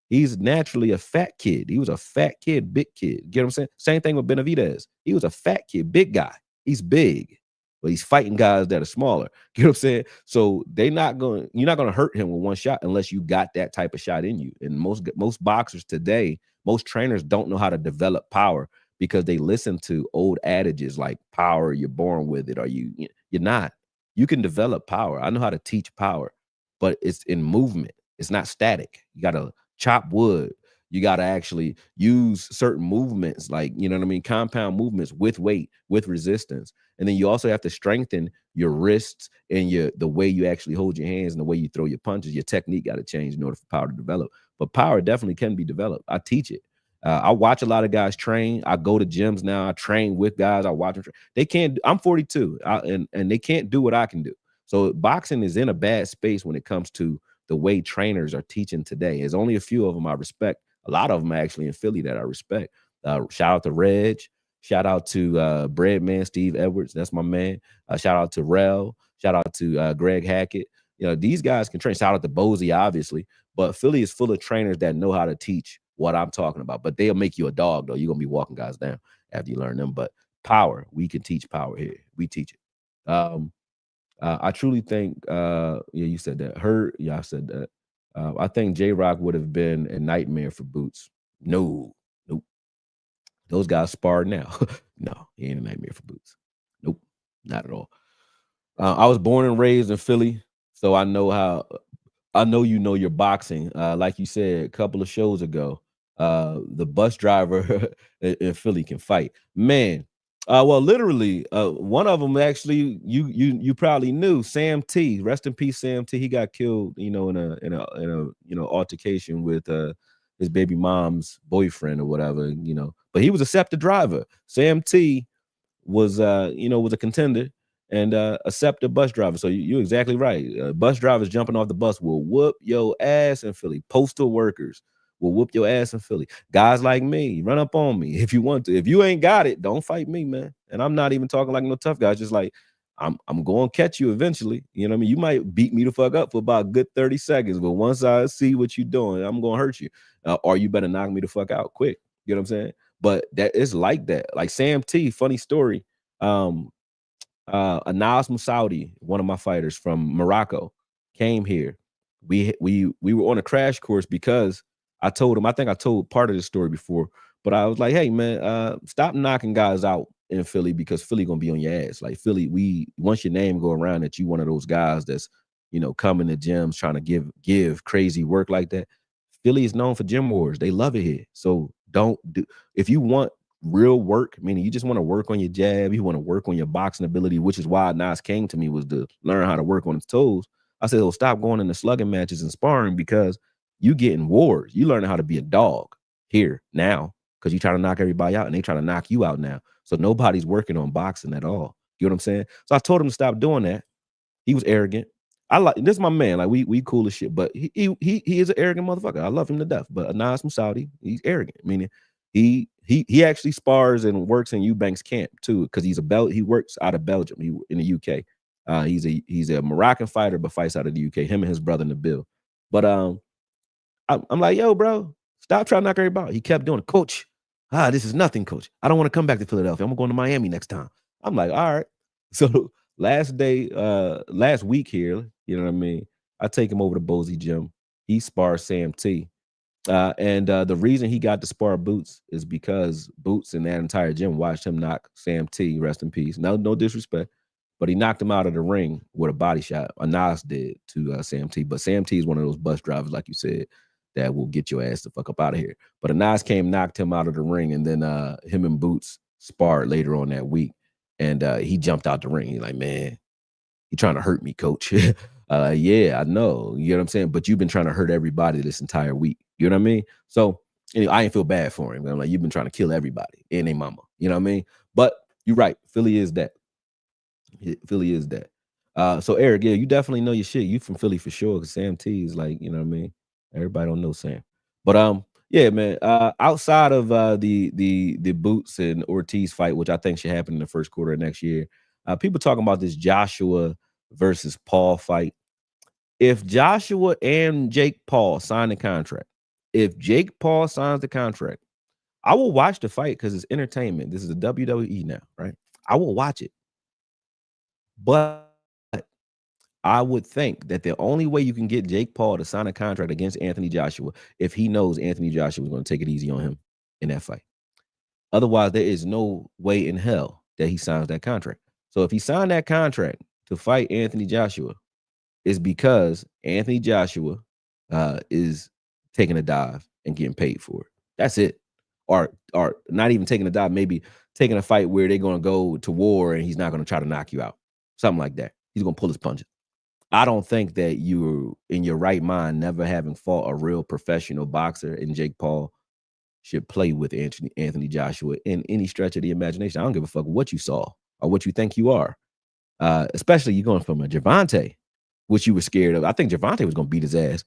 he's naturally a fat kid. He was a fat kid, big kid. Get what I'm saying? Same thing with Benavidez. He was a fat kid, big guy. He's big, but he's fighting guys that are smaller. You know what I'm saying? So you're not gonna hurt him with one shot unless you got that type of shot in you. And most boxers today, most trainers don't know how to develop power because they listen to old adages like power, you're born with it, or you're not. You can develop power. I know how to teach power, but it's in movement. It's not static. You gotta chop wood. You got to actually use certain movements, like, you know what I mean, compound movements with weight, with resistance. And then you also have to strengthen your wrists and the way you actually hold your hands and the way you throw your punches. Your technique got to change in order for power to develop. But power definitely can be developed. I teach it. I watch a lot of guys train. I go to gyms now. I train with guys. I watch them train. They can't. I'm 42, and they can't do what I can do. So boxing is in a bad space when it comes to the way trainers are teaching today. There's only a few of them I respect. A lot of them are actually in Philly that I respect. Shout out to Reg. Shout out to Breadman Steve Edwards. That's my man. Shout out to Rel. Shout out to Greg Hackett. You know, these guys can train. Shout out to Bozy, obviously. But Philly is full of trainers that know how to teach what I'm talking about. But they'll make you a dog, though. You're going to be walking guys down after you learn them. But power, we can teach power here. We teach it. I truly think, yeah, you said that. Yeah, I said that. I think J Rock would have been a nightmare for Boots. No, nope. Those guys spar now. No, he ain't a nightmare for Boots. Nope, not at all. I was born and raised in Philly, so I know you know your boxing. Like you said a couple of shows ago, the bus driver in Philly can fight. Man, well, literally, one of them actually you probably knew, Sam T. Rest in peace, Sam T. He got killed, you know, in a altercation with his baby mom's boyfriend or whatever, you know. But he was a SEPTA driver. Sam T was was a contender and a SEPTA bus driver. So you're exactly right. Bus drivers jumping off the bus will whoop your ass in Philly. Postal workers will whoop your ass in Philly. Guys like me, run up on me if you want to. If you ain't got it, don't fight me, man. And I'm not even talking like no tough guy. Just like I'm going to catch you eventually. You know what I mean? You might beat me the fuck up for about a good 30 seconds, but once I see what you're doing, I'm going to hurt you. Or you better knock me the fuck out quick. You know what I'm saying? But that is like that. Like Sam T, funny story. Anas Moussaoudi, one of my fighters from Morocco, came here. We were on a crash course because I told him, I think I told part of the story before, but I was like, hey man, stop knocking guys out in Philly because Philly gonna be on your ass. Like Philly, once your name go around that you one of those guys that's, you know, coming to gyms trying to give crazy work like that. Philly is known for gym wars. They love it here. So don't do, if you want real work, meaning you just want to work on your jab, you want to work on your boxing ability, which is why Nas came to me, was to learn how to work on his toes. I said, well, stop going into slugging matches and sparring because you get in wars. You learning how to be a dog here now because you try to knock everybody out and they try to knock you out now. So nobody's working on boxing at all. You know what I'm saying? So I told him to stop doing that. He was arrogant. I like this is my man. Like we cool as shit, but he is an arrogant motherfucker. I love him to death. But Anas Moussaoudi, he's arrogant, meaning he actually spars and works in Eubank's camp too, because he works out of Belgium, in the UK. He's a Moroccan fighter, but fights out of the UK. Him and his brother Nabil. But I'm like, yo, bro, stop trying to knock everybody out. He kept doing it. Coach, this is nothing, coach. I don't want to come back to Philadelphia. I'm going to Miami next time. I'm like, all right. So last week here, you know what I mean? I take him over to Bozy Gym. He spars Sam T. And the reason he got to spar Boots is because Boots and that entire gym watched him knock Sam T, rest in peace. No disrespect, but he knocked him out of the ring with a body shot. Nas did to Sam T. But Sam T is one of those bus drivers, like you said, that will get your ass the fuck up out of here. But Nas came, knocked him out of the ring, and then him and Boots sparred later on that week. And he jumped out the ring. He's like, man, he trying to hurt me, coach. Yeah, I know. You know what I'm saying? But you've been trying to hurt everybody this entire week. You know what I mean? So anyway, I ain't feel bad for him. I'm like, you've been trying to kill everybody and their mama. You know what I mean? But you're right. Philly is that. Philly is that. So Eric, yeah, you definitely know your shit. You from Philly for sure. Cause Sam T is like, you know what I mean? Everybody don't know Sam. But yeah, man. Outside of the Boots and Ortiz fight, which I think should happen in the first quarter of next year, people talking about this Joshua versus Paul fight. If Joshua and Jake Paul sign the contract, if Jake Paul signs the contract, I will watch the fight because it's entertainment. This is a WWE now, right? I will watch it. But I would think that the only way you can get Jake Paul to sign a contract against Anthony Joshua if he knows Anthony Joshua is going to take it easy on him in that fight. Otherwise, there is no way in hell that he signs that contract. So if he signed that contract to fight Anthony Joshua, it's because Anthony Joshua is taking a dive and getting paid for it. That's it. Or not even taking a dive, maybe taking a fight where they're going to go to war and he's not going to try to knock you out. Something like that. He's going to pull his punches. I don't think that you're in your right mind, never having fought a real professional boxer, and Jake Paul should play with Anthony Joshua in any stretch of the imagination. I don't give a fuck what you saw or what you think you are. Especially you're going from a Gervonta, which you were scared of. I think Gervonta was going to beat his ass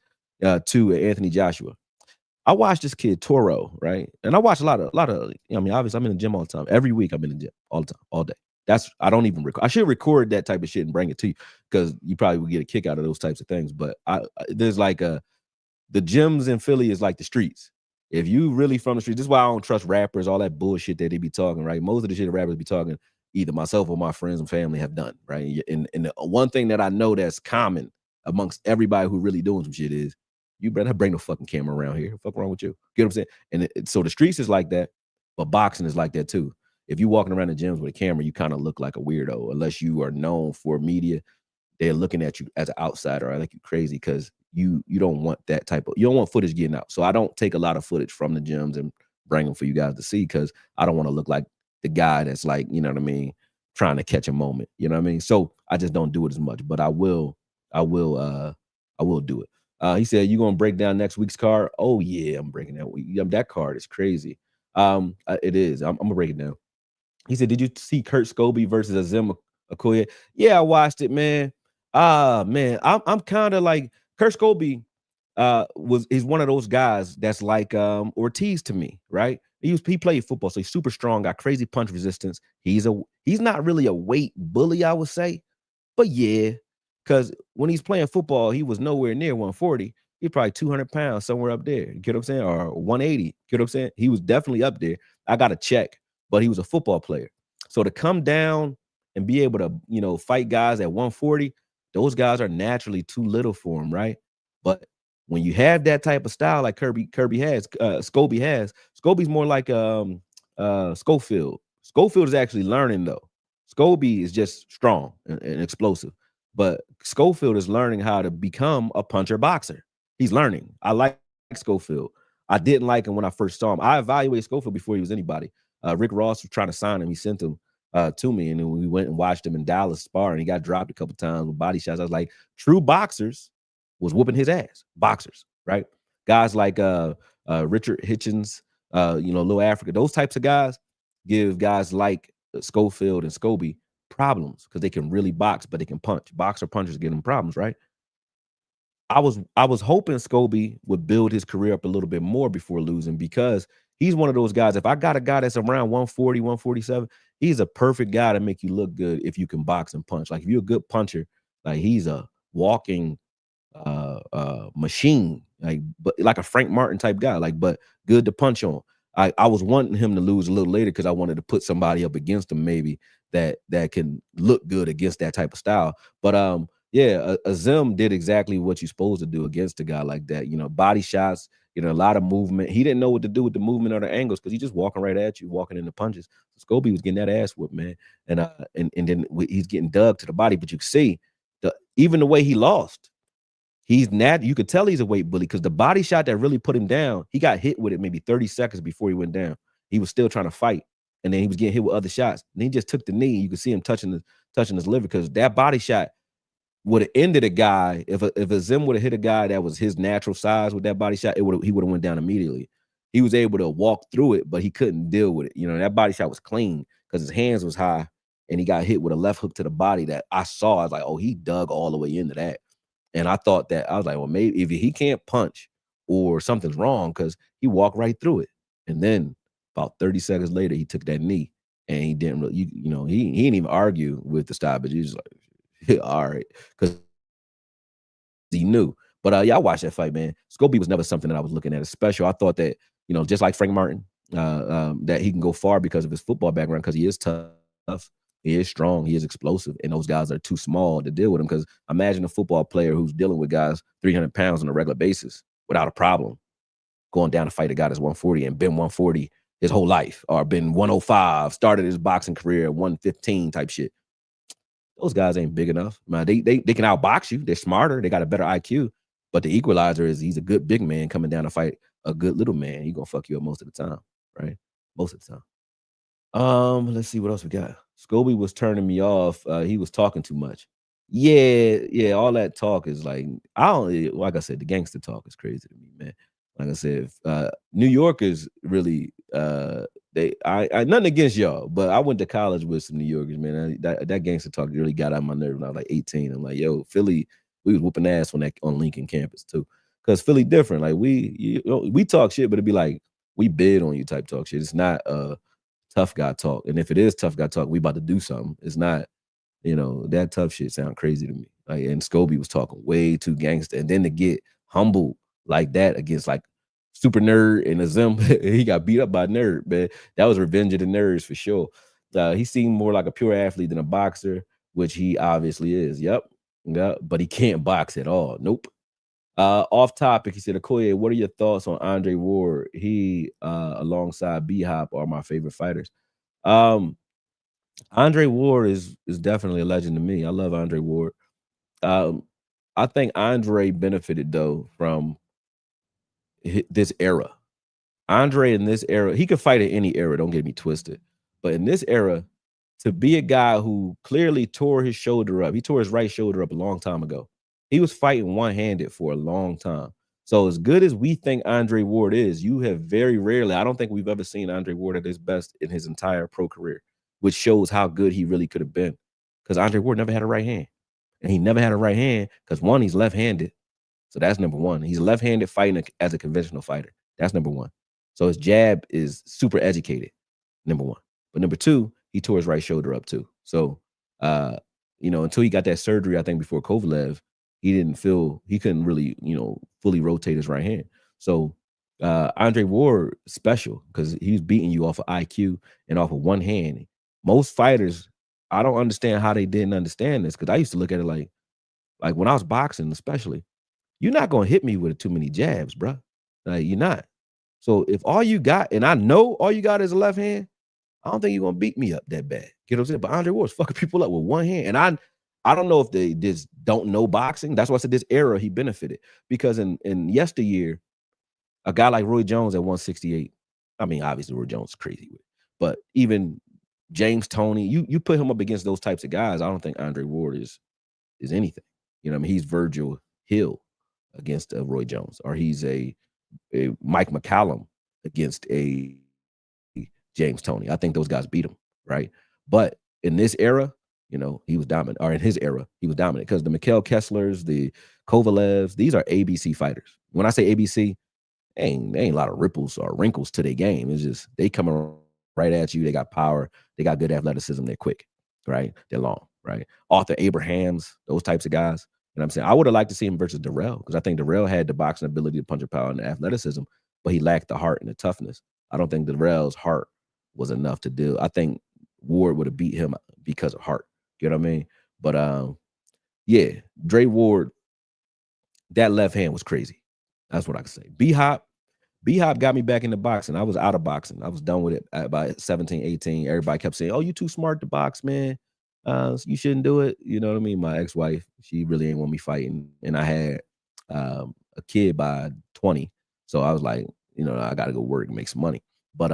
to Anthony Joshua. I watched this kid Toro, right? And I watch a lot of, I mean, obviously I'm in the gym all the time. Every week I'm in the gym all the time, all day. I don't even record. I should record that type of shit and bring it to you because you probably would get a kick out of those types of things. But there's like the gyms in Philly is like the streets. If you really from the streets, this is why I don't trust rappers, all that bullshit that they be talking, right? Most of the shit that rappers be talking, either myself or my friends and family have done, right? And the one thing that I know that's common amongst everybody who really doing some shit is, you better bring the fucking camera around here. What the fuck wrong with you? Get what I'm saying? And so the streets is like that, but boxing is like that too. If you're walking around the gyms with a camera, you kind of look like a weirdo unless you are known for media. They're looking at you as an outsider. I like you crazy because you don't want that type of, you don't want footage getting out. So I don't take a lot of footage from the gyms and bring them for you guys to see because I don't want to look like the guy that's like, you know what I mean, trying to catch a moment. You know what I mean? So I just don't do it as much, but I will do it. He said, "You gonna break down next week's card?" Oh yeah, I'm breaking that week. That card is crazy. It is. I'm gonna break it down. He said, "Did you see Kurt Scobie versus Azim Okoye?" Yeah, I watched it, man. Man, I'm kind of like Kurt Scobie. He's one of those guys that's like Ortiz to me, right? He played football, so he's super strong, got crazy punch resistance. He's not really a weight bully, I would say, but yeah, because when he's playing football, he was nowhere near 140. He's probably 200 pounds somewhere up there. You get what I'm saying? Or 180. You get what I'm saying? He was definitely up there. I got to check, but he was a football player. So to come down and be able to, fight guys at 140, those guys are naturally too little for him, right? But when you have that type of style like Scobie has, Scobie's more like Schofield. Schofield is actually learning though. Scobie is just strong and explosive, but Schofield is learning how to become a puncher boxer. He's learning. I like Schofield. I didn't like him when I first saw him. I evaluated Schofield before he was anybody. Rick Ross was trying to sign him. He sent him to me, and then we went and watched him in Dallas spar, and he got dropped a couple times with body shots. I was like, true boxers was whooping his ass. Boxers, right? Guys like Richard Hitchens, Lil Africa, those types of guys give guys like Schofield and Scobie problems because they can really box, but they can punch. Boxer punchers get them problems, right? I was hoping Scobie would build his career up a little bit more before losing because he's one of those guys. If I got a guy that's around 140, 147, he's a perfect guy to make you look good if you can box and punch. Like if you're a good puncher, like he's a walking machine, but like a Frank Martin type guy, but good to punch on. I was wanting him to lose a little later because I wanted to put somebody up against him maybe that can look good against that type of style. But yeah, Azim did exactly what you're supposed to do against a guy like that. Body shots, a lot of movement. He didn't know what to do with the movement or the angles because he's just walking right at you, walking in the punches. Scobie was getting that ass whipped, man, and then he's getting dug to the body. But you can see even the way he lost. You could tell he's a weight bully because the body shot that really put him down, he got hit with it maybe 30 seconds before he went down. He was still trying to fight, and then he was getting hit with other shots. And he just took the knee. You could see him touching his liver because that body shot would have ended a guy. If Azim would have hit a guy that was his natural size with that body shot, he would have went down immediately. He was able to walk through it, but he couldn't deal with it. That body shot was clean because his hands was high, and he got hit with a left hook to the body that I saw. I was like, oh, he dug all the way into that. And I thought that, I was like, well, maybe if he can't punch or something's wrong because he walked right through it. And then about 30 seconds later, he took that knee and he didn't really, he didn't even argue with the stoppage. He was like, All right, because he knew. But yeah, I watched that fight, man. Scobie was never something that I was looking at as special. I thought that, just like Frank Martin, that he can go far because of his football background, because he is tough, he is strong, he is explosive, and those guys are too small to deal with him. Because imagine a football player who's dealing with guys 300 pounds on a regular basis without a problem going down to fight a guy that's 140 and been 140 his whole life, or been 105, started his boxing career at 115 type shit. Those guys ain't big enough. Man, they can outbox you. They're smarter. They got a better IQ. But the equalizer is he's a good big man coming down to fight a good little man. He gonna fuck you up most of the time, right? Most of the time. Let's see what else we got. Scobie was turning me off. He was talking too much. Yeah, yeah. All that talk is like, I don't like I said, the gangster talk is crazy to me, man. Like I said, New York is really I nothing against y'all, but I went to college with some New Yorkers, man. That gangster talk really got on my nerve when I was like 18. I'm like, yo, Philly, we was whooping ass on Lincoln campus too. Cause Philly different. Like we talk shit, but it'd be like we bid on you type talk shit. It's not tough guy talk. And if it is tough guy talk, we about to do something. It's not, that tough shit sound crazy to me. Like, and Scobie was talking way too gangster. And then to get humbled like that against like Super Nerd and Azim, he got beat up by Nerd, man. That was revenge of the nerds for sure. He seemed more like a pure athlete than a boxer, which he obviously is. Yep. But he can't box at all. Nope. Off topic, he said, Okoye, what are your thoughts on Andre Ward? He, alongside B-Hop, are my favorite fighters. Andre Ward is definitely a legend to me. I love Andre Ward. I think Andre benefited, though, from this era. Andre in this era, he could fight in any era, don't get me twisted. But in this era, to be a guy who clearly tore his shoulder up, he tore his right shoulder up a long time ago. He was fighting one-handed for a long time. So as good as we think Andre Ward is, you have very rarely, I don't think we've ever seen Andre Ward at his best in his entire pro career, which shows how good he really could have been. Because Andre Ward never had a right hand. And he never had a right hand because, one, he's left-handed. So that's number one. He's left-handed fighting as a conventional fighter. That's number one. So his jab is super educated, number one. But number two, he tore his right shoulder up too. So, until he got that surgery, I think before Kovalev, he couldn't really, fully rotate his right hand. So Andre Ward, special because he's beating you off of IQ and off of one hand. Most fighters, I don't understand how they didn't understand this, because I used to look at it like when I was boxing, especially, you're not going to hit me with too many jabs, bro. Like, you're not. So if all you got, and I know all you got is a left hand, I don't think you're gonna beat me up that bad. You know what I'm saying? But Andre Ward's fucking people up with one hand. And I don't know if they just don't know boxing. That's why I said this era he benefited. Because in yesteryear, a guy like Roy Jones at 168, I mean, obviously Roy Jones is crazy with it, but even James Toney, you put him up against those types of guys, I don't think Andre Ward is anything. You know what I mean? He's Virgil Hill against Roy Jones, or he's a Mike McCallum against a James Toney. I think those guys beat him, right? But in this era, he was dominant. Or in his era, he was dominant, because the Mikhail Kesslers, the Kovalevs, these are ABC fighters. When I say ABC, ain't a lot of ripples or wrinkles to their game. It's just they come right at you. They got power. They got good athleticism. They're quick, right? They're long, right? Arthur Abrahams, those types of guys. You know what I'm saying? I would have liked to see him versus Darrell, because I think Darrell had the boxing ability, the puncher power, and the athleticism, but he lacked the heart and the toughness. I don't think Darrell's heart was enough to do. I think Ward would have beat him because of heart. You know what I mean? But yeah, Dre Ward, that left hand was crazy. That's what I can say. B-Hop got me back into boxing. I was out of boxing. I was done with it at about 17, 18. Everybody kept saying, oh, you too smart to box, man. You shouldn't do it. You know what I mean? My ex-wife, she really ain't want me fighting. And I had a kid by 20. So I was like, I got to go work and make some money. But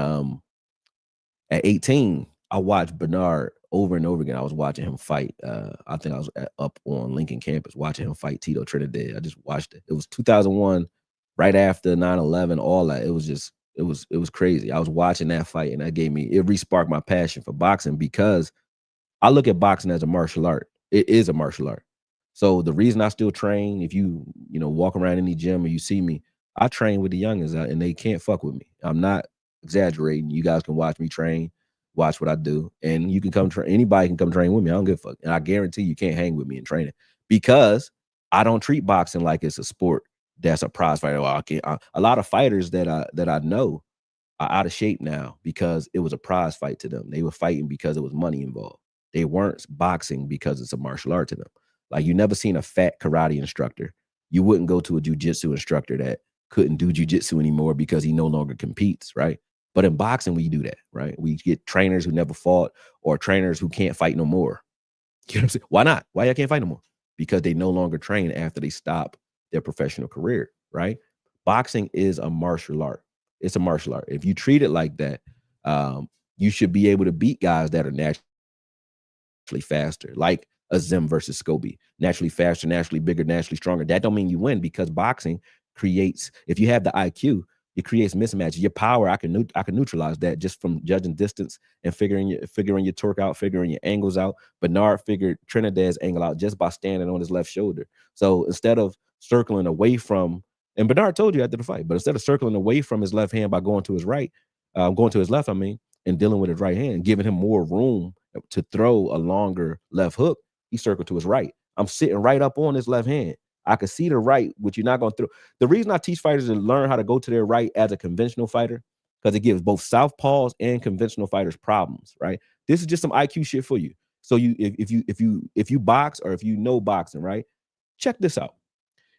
at 18, I watched Bernard over and over again. I was watching him fight. I think I was up on Lincoln campus watching him fight Tito Trinidad. I just watched it. It was 2001, right after 9/11, all that. It was crazy. I was watching that fight, and it re-sparked my passion for boxing, because I look at boxing as a martial art. It is a martial art. So the reason I still train, if you walk around any gym or you see me, I train with the youngins, and they can't fuck with me. I'm not exaggerating. You guys can watch me train. watch what I do, and you can come train. Anybody can come train with me. I don't give a fuck, and I guarantee you can't hang with me in training because I don't treat boxing like it's a sport that's a prize fighter. Well, I can't, a lot of fighters that I know are out of shape now because it was a prize fight to them. They were fighting because it was money involved. They weren't boxing because it's a martial art to them. Like you never seen a fat karate instructor. You wouldn't go to a jujitsu instructor that couldn't do jujitsu anymore because he no longer competes, right? But in boxing, we do that, right? We get trainers who never fought or trainers who can't fight no more. You know what I'm saying? Why not? Why I can't fight no more? Because they no longer train after they stop their professional career, right? Boxing is a martial art. It's a martial art. If you treat it like that, you should be able to beat guys that are naturally faster, like a Zim versus Scobie. Naturally faster, naturally bigger, naturally stronger. That don't mean you win because boxing creates, if you have the IQ, it creates mismatches. Your power, I can neutralize that just from judging distance and figuring your torque out, figuring your angles out. Bernard figured Trinidad's angle out just by standing on his left shoulder. So instead of circling away from, and Bernard told you after the fight, but instead of circling away from his left hand by going to his right, going to his left, I mean, and dealing with his right hand, giving him more room to throw a longer left hook, he circled to his right. I'm sitting right up on his left hand. I could see the right, which you're not going to throw. The reason I teach fighters to learn how to go to their right as a conventional fighter, because it gives both southpaws and conventional fighters problems, right? This is just some IQ shit for you. So if you box or if you know boxing, right? Check this out.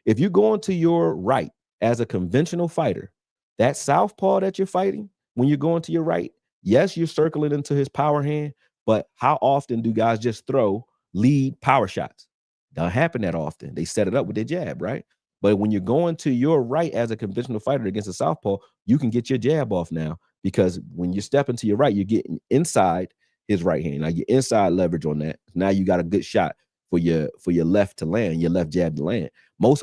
If you go into your right as a conventional fighter, that southpaw that you're fighting, when you're going to your right, yes, you're circling into his power hand, but how often do guys just throw lead power shots? Don't happen that often. They set it up with their jab, right? But when you're going to your right as a conventional fighter against a southpaw, you can get your jab off now because when you step into your right, you're getting inside his right hand. Now you're inside leverage on that. Now you got a good shot for your left to land, your left jab to land.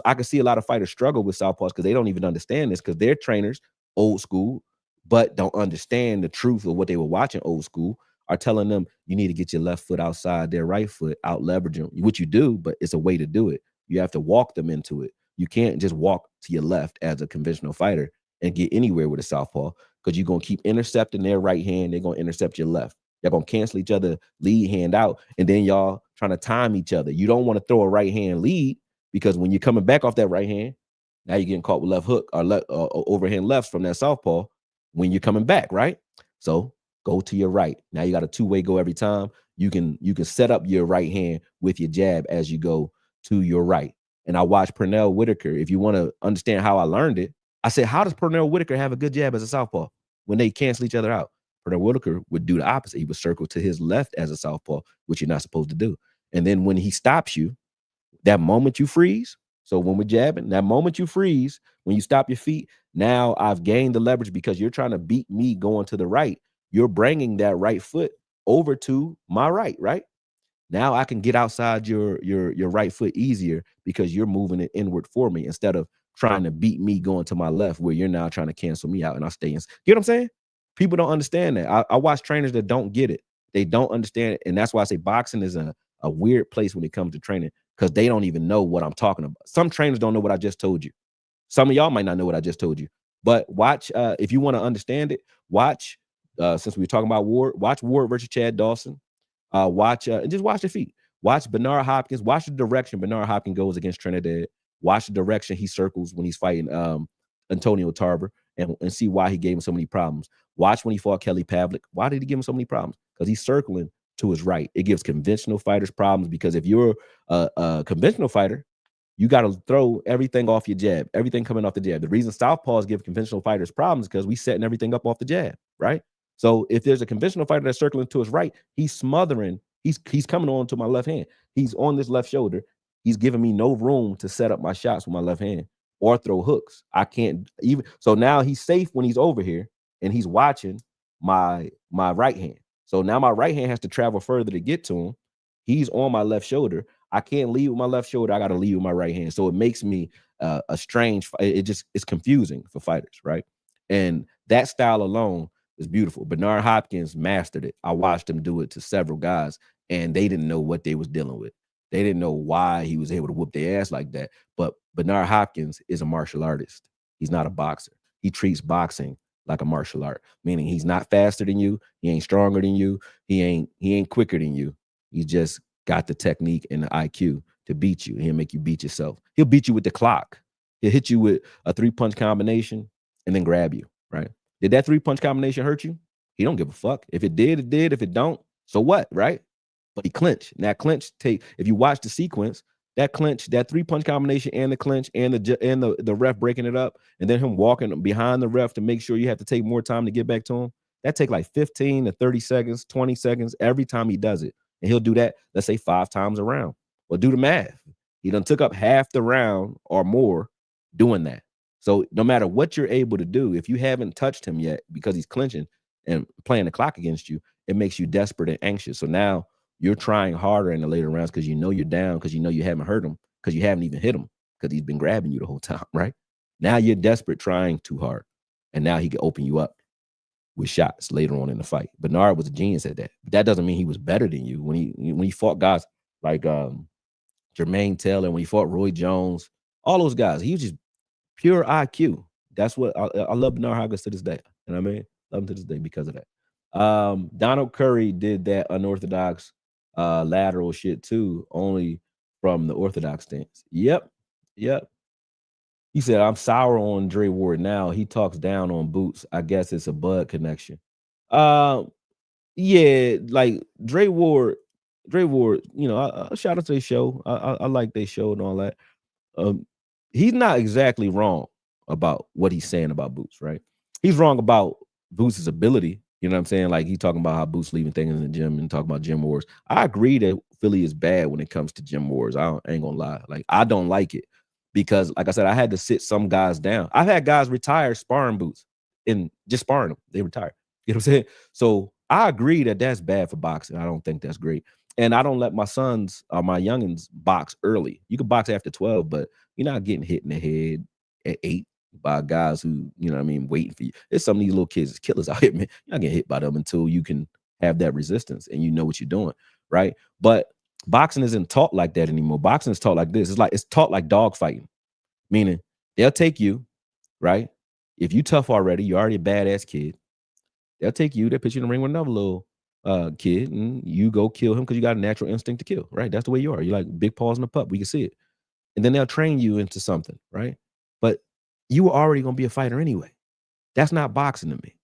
I can see a lot of fighters struggle with southpaws because they don't even understand this because their trainers, old school, but don't understand the truth of what they were watching old school, are telling them you need to get your left foot outside their right foot, out leverage them, which you do, but it's a way to do it. You have to walk them into it. You can't just walk to your left as a conventional fighter and get anywhere with a southpaw because you're going to keep intercepting their right hand. They're going to intercept your left. Y'all going to cancel each other lead hand out, and then y'all trying to time each other. You don't want to throw a right hand lead because when you're coming back off that right hand, now you're getting caught with left hook or overhand lefts from that southpaw when you're coming back, right? So go to your right. Now you got a two-way go every time. You can set up your right hand with your jab as you go to your right. And I watched Pernell Whitaker. If you want to understand how I learned it, I said, how does Pernell Whitaker have a good jab as a southpaw when they cancel each other out? Pernell Whitaker would do the opposite. He would circle to his left as a southpaw, which you're not supposed to do. And then when he stops you, that moment you freeze. So when we're jabbing, that moment you freeze, when you stop your feet, now I've gained the leverage because you're trying to beat me going to the right. You're bringing that right foot over to my right, right? Now I can get outside your right foot easier because you're moving it inward for me instead of trying to beat me going to my left where you're now trying to cancel me out and I stay in. You know what I'm saying? People don't understand that. I watch trainers that don't get it. They don't understand it. And that's why I say boxing is a weird place when it comes to training because they don't even know what I'm talking about. Some trainers don't know what I just told you. Some of y'all might not know what I just told you. But watch, if you want to understand it, watch, since we were talking about Ward, watch Ward versus Chad Dawson. Watch and just watch the feet. Watch Bernard Hopkins. Watch the direction Bernard Hopkins goes against Trinidad. Watch the direction he circles when he's fighting Antonio Tarver and see why he gave him so many problems. Watch when he fought Kelly Pavlik. Why did he give him so many problems? Because he's circling to his right. It gives conventional fighters problems because if you're a conventional fighter, you got to throw everything off your jab, everything coming off the jab. The reason southpaws give conventional fighters problems is because we setting everything up off the jab, right? So if there's a conventional fighter that's circling to his right, he's smothering. He's coming on to my left hand. He's on this left shoulder. He's giving me no room to set up my shots with my left hand or throw hooks. I can't even. So now he's safe when he's over here and he's watching my right hand. So now my right hand has to travel further to get to him. He's on my left shoulder. I can't lead with my left shoulder. I got to lead with my right hand. So it makes me a strange. It's confusing for fighters, right? And that style alone is beautiful. Bernard Hopkins mastered it. I watched him do it to several guys, and they didn't know what they was dealing with. They didn't know why he was able to whoop their ass like that. But Bernard Hopkins is a martial artist. He's not a boxer. He treats boxing like a martial art, meaning he's not faster than you, he ain't stronger than you, he ain't quicker than you. He just got the technique and the IQ to beat you. He'll make you beat yourself. He'll beat you with the clock. He'll hit you with a 3-punch combination and then grab you, right? Did that 3-punch combination hurt you? He don't give a fuck. If it did, it did. If it don't, so what, right? But he clinched. And that clinch if you watch the sequence, that clinch, that 3-punch combination and the clinch and the ref breaking it up, and then him walking behind the ref to make sure you have to take more time to get back to him. That take like 15 to 30 seconds, 20 seconds every time he does it. And he'll do that, let's say 5 times a round. Well, do the math. He done took up half the round or more doing that. So no matter what you're able to do, if you haven't touched him yet because he's clinching and playing the clock against you, it makes you desperate and anxious. So now you're trying harder in the later rounds because you know you're down, because you know you haven't hurt him, because you haven't even hit him, because he's been grabbing you the whole time, right? Now you're desperate, trying too hard. And now he can open you up with shots later on in the fight. Bernard was a genius at that. But that doesn't mean he was better than you. When he fought guys like Jermaine Taylor, when he fought Roy Jones, all those guys, he was just pure IQ. That's what I love Bernard Hagis to this day. You know what I mean? Love him to this day because of that. Donald Curry did that unorthodox lateral shit too, only from the orthodox stance. Yep. He said, I'm sour on Dre Ward now. He talks down on Boots. I guess it's a bud connection. Yeah, like Dre Ward, you know, I shout out to their show. I like their show and all that. He's not exactly wrong about what he's saying about Boots, right? He's wrong about Boots' ability. You know what I'm saying? Like, he's talking about how Boots leaving things in the gym and talking about gym wars. I agree that Philly is bad when it comes to gym wars. I ain't gonna lie. Like, I don't like it because, like I said, I had to sit some guys down. I've had guys retire sparring Boots and just sparring them. They retire. You know what I'm saying? So I agree that that's bad for boxing. I don't think that's great. And I don't let my sons or my youngins box early. You can box after 12, but you're not getting hit in the head at 8 by guys who, you know what I mean, waiting for you. There's some of these little kids, killers out here, man. You're not getting hit by them until you can have that resistance and you know what you're doing, right? But boxing isn't taught like that anymore. Boxing is taught like this. It's taught like dog fighting, meaning they'll take you, right? If you tough already, you're already a badass kid. They'll take you, they'll put you in the ring with another little kid, and you go kill him because you got a natural instinct to kill, right? That's the way you are. You're like big paws in a pup. We can see it. And then they'll train you into something, right? But you were already going to be a fighter anyway. That's not boxing to me.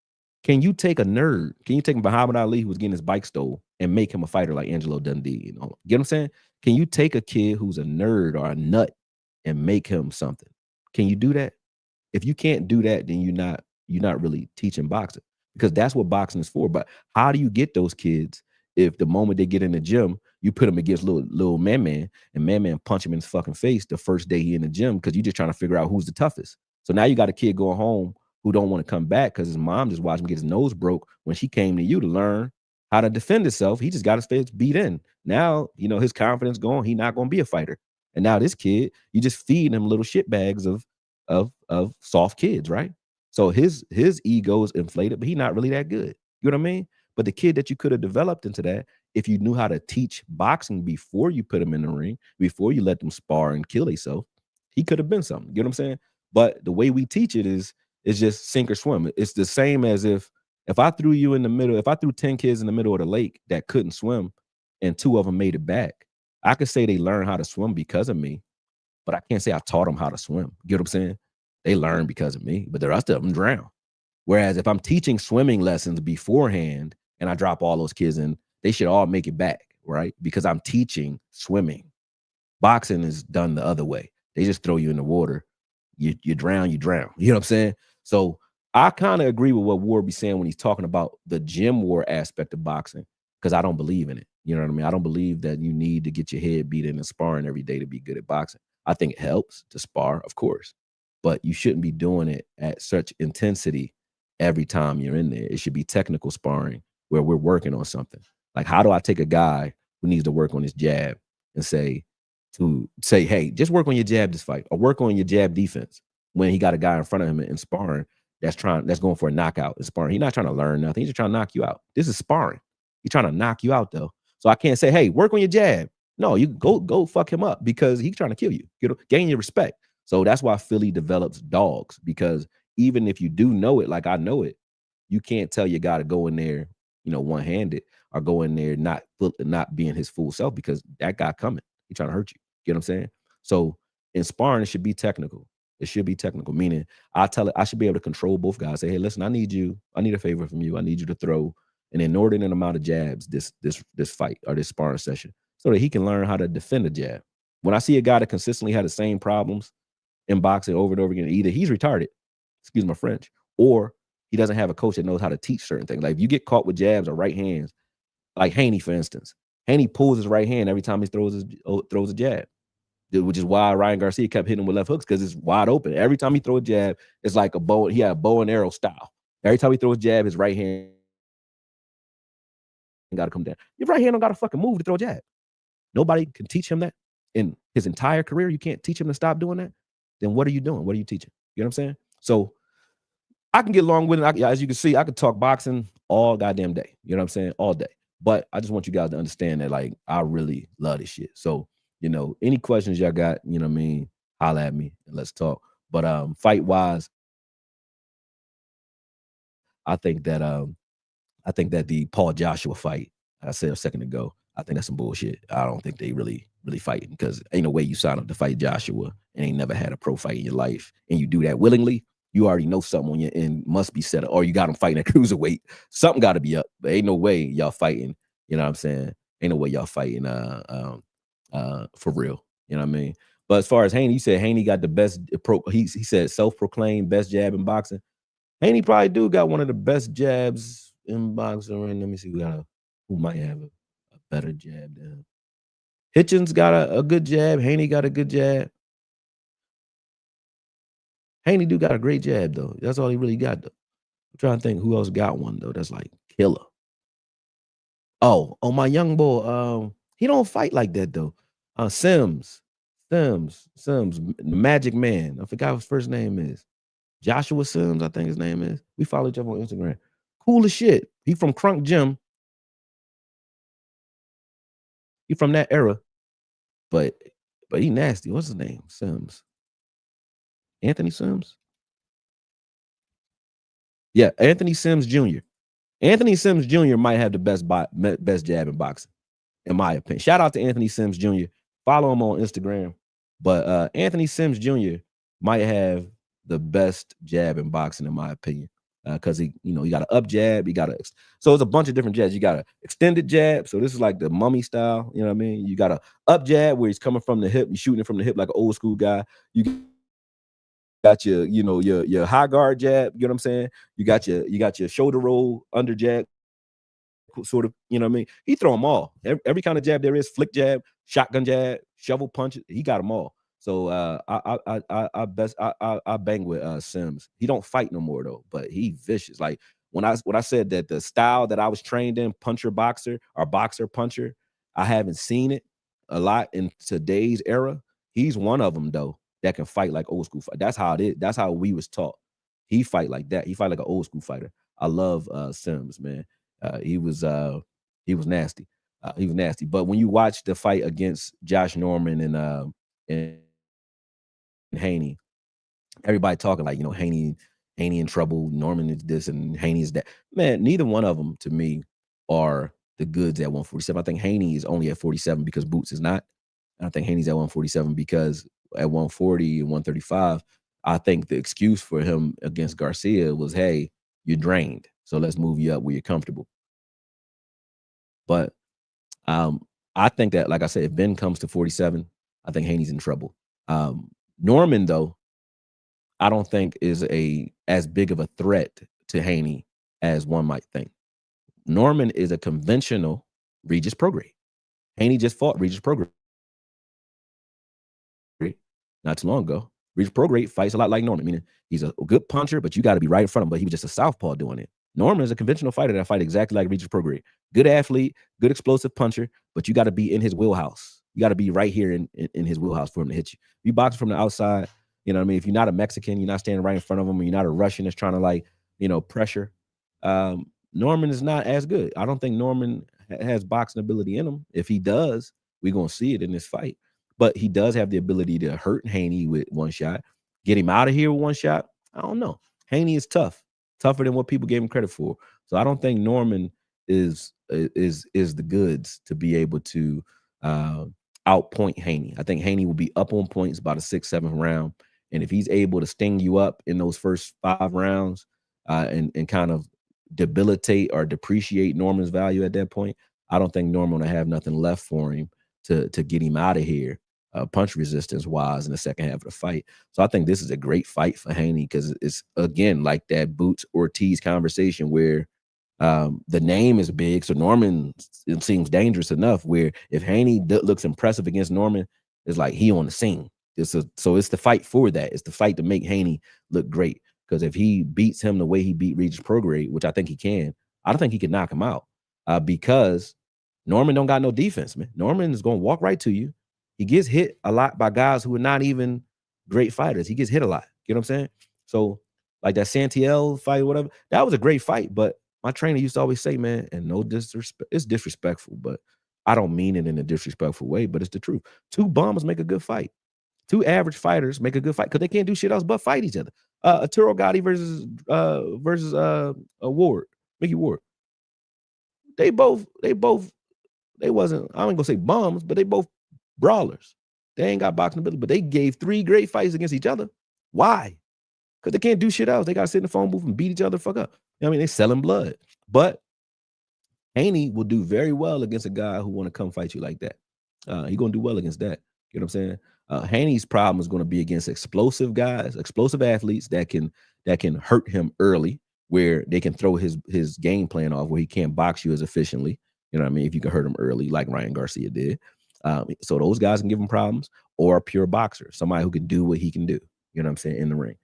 Can you take a nerd? Can you take Muhammad Ali, who was getting his bike stole, and make him a fighter like Angelo Dundee? You know, get what I'm saying? Can you take a kid who's a nerd or a nut and make him something? Can you do that? If you can't do that, then you're not really teaching boxing, because that's what boxing is for. But how do you get those kids if the moment they get in the gym, you put them against little man and man punch him in his fucking face the first day he in the gym because you're just trying to figure out who's the toughest. So now you got a kid going home who don't want to come back because his mom just watched him get his nose broke when she came to you to learn how to defend himself. He just got his face beat in. Now, you know, his confidence gone. He not going to be a fighter. And now this kid, you just feed him little shit bags of soft kids, right? So his ego is inflated, but he's not really that good. You know what I mean? But the kid that you could have developed into that, if you knew how to teach boxing before you put him in the ring, before you let them spar and kill themselves, he could have been something. You know what I'm saying? But the way we teach it is just sink or swim. It's the same as if I threw you in the middle, if I threw 10 kids in the middle of the lake that couldn't swim and 2 of them made it back, I could say they learned how to swim because of me, but I can't say I taught them how to swim. You know what I'm saying? They learned because of me, but the rest of them drown. Whereas if I'm teaching swimming lessons beforehand and I drop all those kids in, they should all make it back, right? Because I'm teaching swimming. Boxing is done the other way. They just throw you in the water. You drown, you drown. You know what I'm saying? So I kind of agree with what Ward be saying when he's talking about the gym war aspect of boxing, because I don't believe in it. You know what I mean? I don't believe that you need to get your head beat in and sparring every day to be good at boxing. I think it helps to spar, of course, but you shouldn't be doing it at such intensity every time you're in there. It should be technical sparring where we're working on something. Like, how do I take a guy who needs to work on his jab and say, hey, just work on your jab this fight, or work on your jab defense, when he got a guy in front of him in sparring that's going for a knockout in sparring. He's not trying to learn nothing. He's just trying to knock you out. This is sparring. He's trying to knock you out, though. So I can't say, hey, work on your jab. No, you go fuck him up, because he's trying to kill you. You know, gain your respect. So that's why Philly develops dogs, because even if you do know it, like I know it, you can't tell your guy to go in there, one-handed or go in there not being his full self because that guy coming. He trying to hurt you. You know what I'm saying? So in sparring, it should be technical. It should be technical, meaning I should be able to control both guys. Say, hey, listen, I need a favor from you. I need you to throw an inordinate amount of jabs this fight or this sparring session so that he can learn how to defend a jab. When I see a guy that consistently had the same problems in boxing over and over again, either he's retarded, excuse my French, or he doesn't have a coach that knows how to teach certain things. Like if you get caught with jabs or right hands, like Haney, for instance, Haney pulls his right hand every time he throws a jab, which is why Ryan Garcia kept hitting him with left hooks because it's wide open. Every time he throws a jab, it's like a bow. He had a bow and arrow style. Every time he throws a jab, his right hand got to come down. Your right hand don't got to fucking move to throw a jab. Nobody can teach him that in his entire career. You can't teach him to stop doing that. Then what are you doing? What are you teaching? You know what I'm saying? So I can get along with it. As you can see, I could talk boxing all goddamn day. You know what I'm saying? All day. But I just want you guys to understand that, like, I really love this shit. So, any questions y'all got, you know what I mean? Holla at me and let's talk. But fight wise, I think that the Paul Joshua fight, I said a second ago, I think that's some bullshit. I don't think they really fighting because ain't no way you sign up to fight Joshua and ain't never had a pro fight in your life. And you do that willingly, you already know something on your end must be set up, or you got them fighting at cruiserweight. Something got to be up, but ain't no way y'all fighting. You know what I'm saying? Ain't no way y'all fighting for real. You know what I mean? But as far as Haney, you said Haney got the best he said self-proclaimed best jab in boxing. Haney probably do got one of the best jabs in boxing. Right? Let me see who might have a better jab than him. Hitchens got a good jab. Haney got a good jab. Haney do got a great jab, though. That's all he really got, though. I'm trying to think who else got one, though, that's like killer. Oh, my young boy, he don't fight like that, though. Sims, Magic Man. I forgot what his first name is. Joshua Sims, I think his name is. We follow each other on Instagram. Cool as shit. He from Crunk Gym. He from that era. But he nasty. What's his name? Sims. Anthony Sims? Yeah, Anthony Sims Jr. Anthony Sims Jr. might have the best jab in boxing, in my opinion. Shout out to Anthony Sims Jr. Follow him on Instagram. But Anthony Sims Jr. might have the best jab in boxing, in my opinion. Because he got an up jab, so it's a bunch of different jabs. You got an extended jab, so this is like the mummy style, you know what I mean? You got a up jab where he's coming from the hip, he's shooting it from the hip like an old school guy. You got your high guard jab, you know what I'm saying? You got your shoulder roll under jab, sort of, you know what I mean? He throw them all. Every kind of jab there is, flick jab, shotgun jab, shovel punch, he got them all. So I bang with Sims. He don't fight no more though, but he vicious. Like when I said that the style that I was trained in, puncher boxer or boxer puncher, I haven't seen it a lot in today's era. He's one of them though that can fight like old school fight. That's how it is. That's how we was taught. He fight like that. He fight like an old school fighter. I love Sims, man. He was nasty. He was nasty. But when you watch the fight against Josh Norman and Haney, everybody talking like, Haney in trouble, Norman is this and Haney is that. Man, neither one of them to me are the goods at 147. I think Haney is only at 47 because Boots is not. I think Haney's at 147 because at 140 and 135, I think the excuse for him against Garcia was, hey, you're drained, so let's move you up where you're comfortable. But I think that, like I said, if Benn comes to 47, I think Haney's in trouble. Norman, though, I don't think is as big of a threat to Haney as one might think. Norman is a conventional Regis Prograde. Haney just fought Regis Prograde not too long ago. Regis Prograde fights a lot like Norman, meaning he's a good puncher, but you got to be right in front of him. But he was just a southpaw doing it. Norman is a conventional fighter that fight exactly like Regis Prograde. Good athlete, good explosive puncher, but you got to be in his wheelhouse. You got to be right here in his wheelhouse for him to hit you. You box from the outside, you know what I mean? If you're not a Mexican, you're not standing right in front of him, or you're not a Russian that's trying to pressure. Norman is not as good. I don't think Norman has boxing ability in him. If he does, we're going to see it in this fight. But he does have the ability to hurt Haney with one shot, get him out of here with one shot. I don't know. Haney is tough, tougher than what people gave him credit for. So I don't think Norman is the goods to be able to uh, outpoint Haney. I think Haney will be up on points by the sixth, seventh round, and if he's able to sting you up in those first 5 rounds and kind of debilitate or depreciate Norman's value at that point, I don't think Norman will have nothing left for him to get him out of here, punch resistance wise in the second half of the fight. So I think this is a great fight for Haney because it's again like that Boots Ortiz conversation where the name is big, so Norman it seems dangerous enough. Where if Haney looks impressive against Norman, it's like he on the scene. So it's the fight for that. It's the fight to make Haney look great. Because if he beats him the way he beat Regis Prograde, which I think he can, I don't think he can knock him out. Because Norman don't got no defense, man. Norman is going to walk right to you. He gets hit a lot by guys who are not even great fighters. He gets hit a lot. You know what I'm saying? So like that Santiel fight or whatever, that was a great fight. But my trainer used to always say, man, and no disrespect, it's disrespectful, but I don't mean it in a disrespectful way, but it's the truth. Two bums make a good fight. Two average fighters make a good fight because they can't do shit else but fight each other. Arturo Gotti versus Ward, Mickey Ward. They wasn't, I ain't gonna say bums, but they both brawlers. They ain't got boxing ability, but they gave 3 great fights against each other. Why? Because they can't do shit else. They gotta sit in the phone booth and beat each other the fuck up. You know what I mean, they selling blood. But Haney will do very well against a guy who want to come fight you like that. He's gonna do well against that. You know what I'm saying? Haney's problem is going to be against explosive guys, explosive athletes that can hurt him early, where they can throw his game plan off, where he can't box you as efficiently. You know what I mean? If you can hurt him early, like Ryan Garcia did. So those guys can give him problems, or a pure boxer, somebody who can do what he can do. You know what I'm saying? In the ring.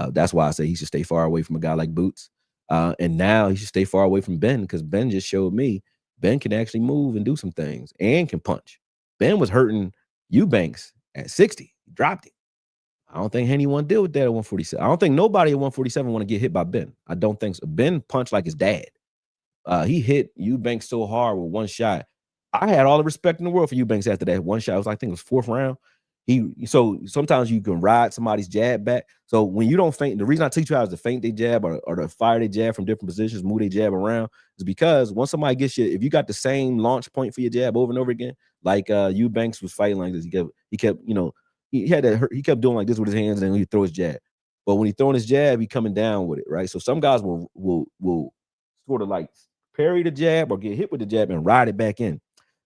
That's why I say he should stay far away from a guy like Boots. And now he should stay far away from Benn because Benn just showed me Benn can actually move and do some things and can punch. Benn was hurting Eubanks at 60. He dropped him. I don't think Haney want to deal with that at 147. I don't think nobody at 147 want to get hit by Benn. I don't think so. Benn punched like his dad. He hit Eubanks so hard with one shot. I had all the respect in the world for Eubanks after that one shot. It was, I think it was 4th round. So sometimes you can ride somebody's jab back. So when you don't feint, the reason I teach you how is to feint their jab or to fire their jab from different positions, move their jab around, is because once somebody gets you, if you got the same launch point for your jab over and over again, like Eubanks was fighting like this, he kept, he kept doing like this with his hands, and then he'd throw his jab. But when he's throwing his jab, he coming down with it, right? So some guys will sort of like parry the jab or get hit with the jab and ride it back in.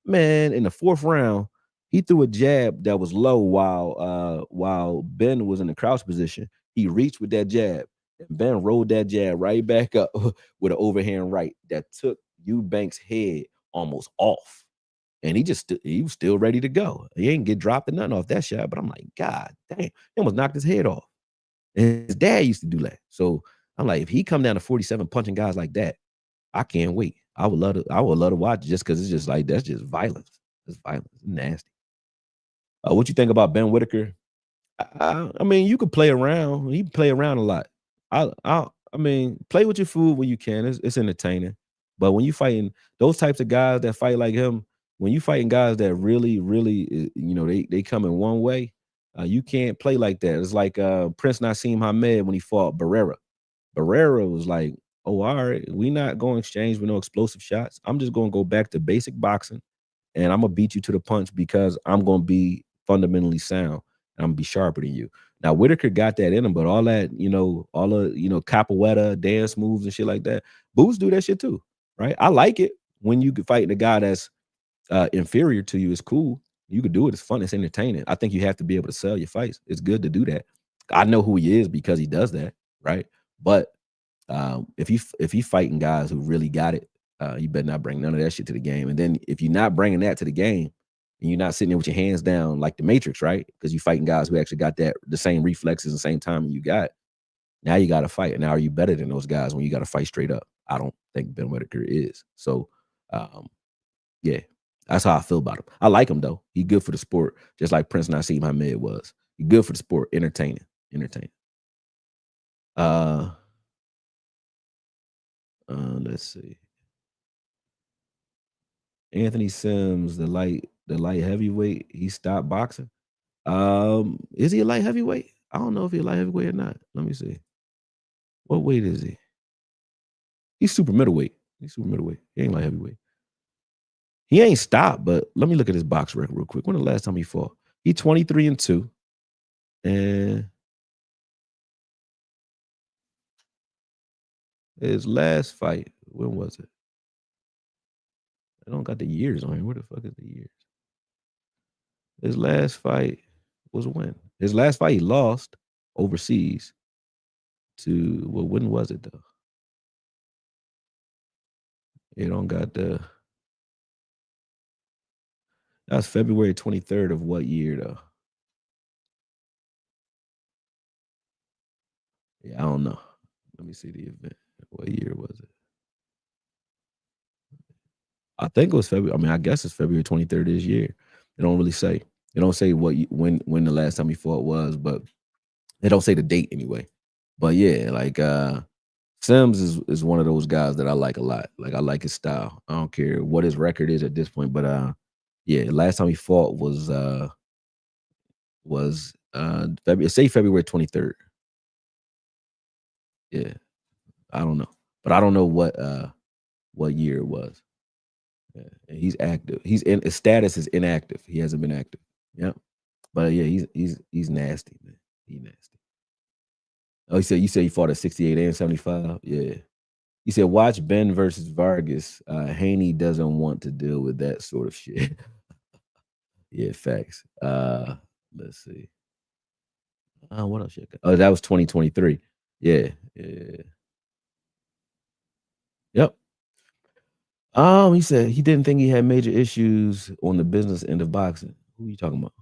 Man, in the 4th round, he threw a jab that was low while Benn was in the crouch position. He reached with that jab, and Benn rolled that jab right back up with an overhand right that took Eubanks' head almost off. And he was still ready to go. He ain't get dropped or nothing off that shot. But I'm like, God damn, he almost knocked his head off. And his dad used to do that. So I'm like, if he come down to 47 punching guys like that, I can't wait. I would love to watch it just because it's just like that's just violence. It's violence. It's nasty. What you think about Ben Whitaker? I mean, you could play around. He play around a lot. I mean, play with your food when you can. It's entertaining. But when you fighting those types of guys that fight like him, when you fighting guys that really, really, they come in one way, you can't play like that. It's like Prince Nassim Hamed when he fought Barrera. Barrera was like, oh, all right, we not going to exchange with no explosive shots. I'm just going to go back to basic boxing, and I'm going to beat you to the punch because I'm going to be fundamentally sound, and I'm going to be sharper than you. Now, Whitaker got that in him, but all that, capoeira, dance moves and shit like that, Boots do that shit too, right? I like it when you can fight a guy that's inferior to you. It's cool. You could do it. It's fun. It's entertaining. I think you have to be able to sell your fights. It's good to do that. I know who he is because he does that, right? But if he fighting guys who really got it, you better not bring none of that shit to the game. And then if you're not bringing that to the game, and you're not sitting there with your hands down like the Matrix, right? Because you're fighting guys who actually got the same reflexes, the same time you got. Now you got to fight. And now are you better than those guys when you got to fight straight up? I don't think Ben Whitaker is. So, yeah, that's how I feel about him. I like him though. He good for the sport, just like Prince Nassim Hamed was. He good for the sport, entertaining. Let's see. Anthony Sims, the light heavyweight, he stopped boxing. Is he a light heavyweight? I don't know if he's a light heavyweight or not. Let me see. What weight is he? He's super middleweight. He's super middleweight. He ain't like heavyweight. He ain't stopped, but let me look at his box record real quick. When the last time he fought? He 23-2. And his last fight, when was it? I don't got the years on here. Where the fuck is the years? His last fight was when? His last fight he lost overseas to, well, when was it though? It don't got the, that was February 23rd of what year though? Yeah, I don't know. Let me see the event. What year was it? I think it was February. I mean, I guess it's February 23rd this year. It don't really say. It don't say when the last time he fought was, but it don't say the date anyway. But yeah, like Sims is one of those guys that I like a lot. Like I like his style. I don't care what his record is at this point, but yeah, last time he fought was February, say February 23rd. Yeah. I don't know. But I don't know what year it was. Yeah, and he's active. He's in his status is inactive. He hasn't been active. Yep. But yeah, he's nasty, man. He nasty. Oh, you said he fought at 68 and 75? Yeah. You said watch Ben versus Vargas. Haney doesn't want to deal with that sort of shit. Yeah, facts. Let's see. What else? Oh, that was 2023. Yeah, yeah. Yep. He said he didn't think he had major issues on the business end of boxing. Who are you talking about?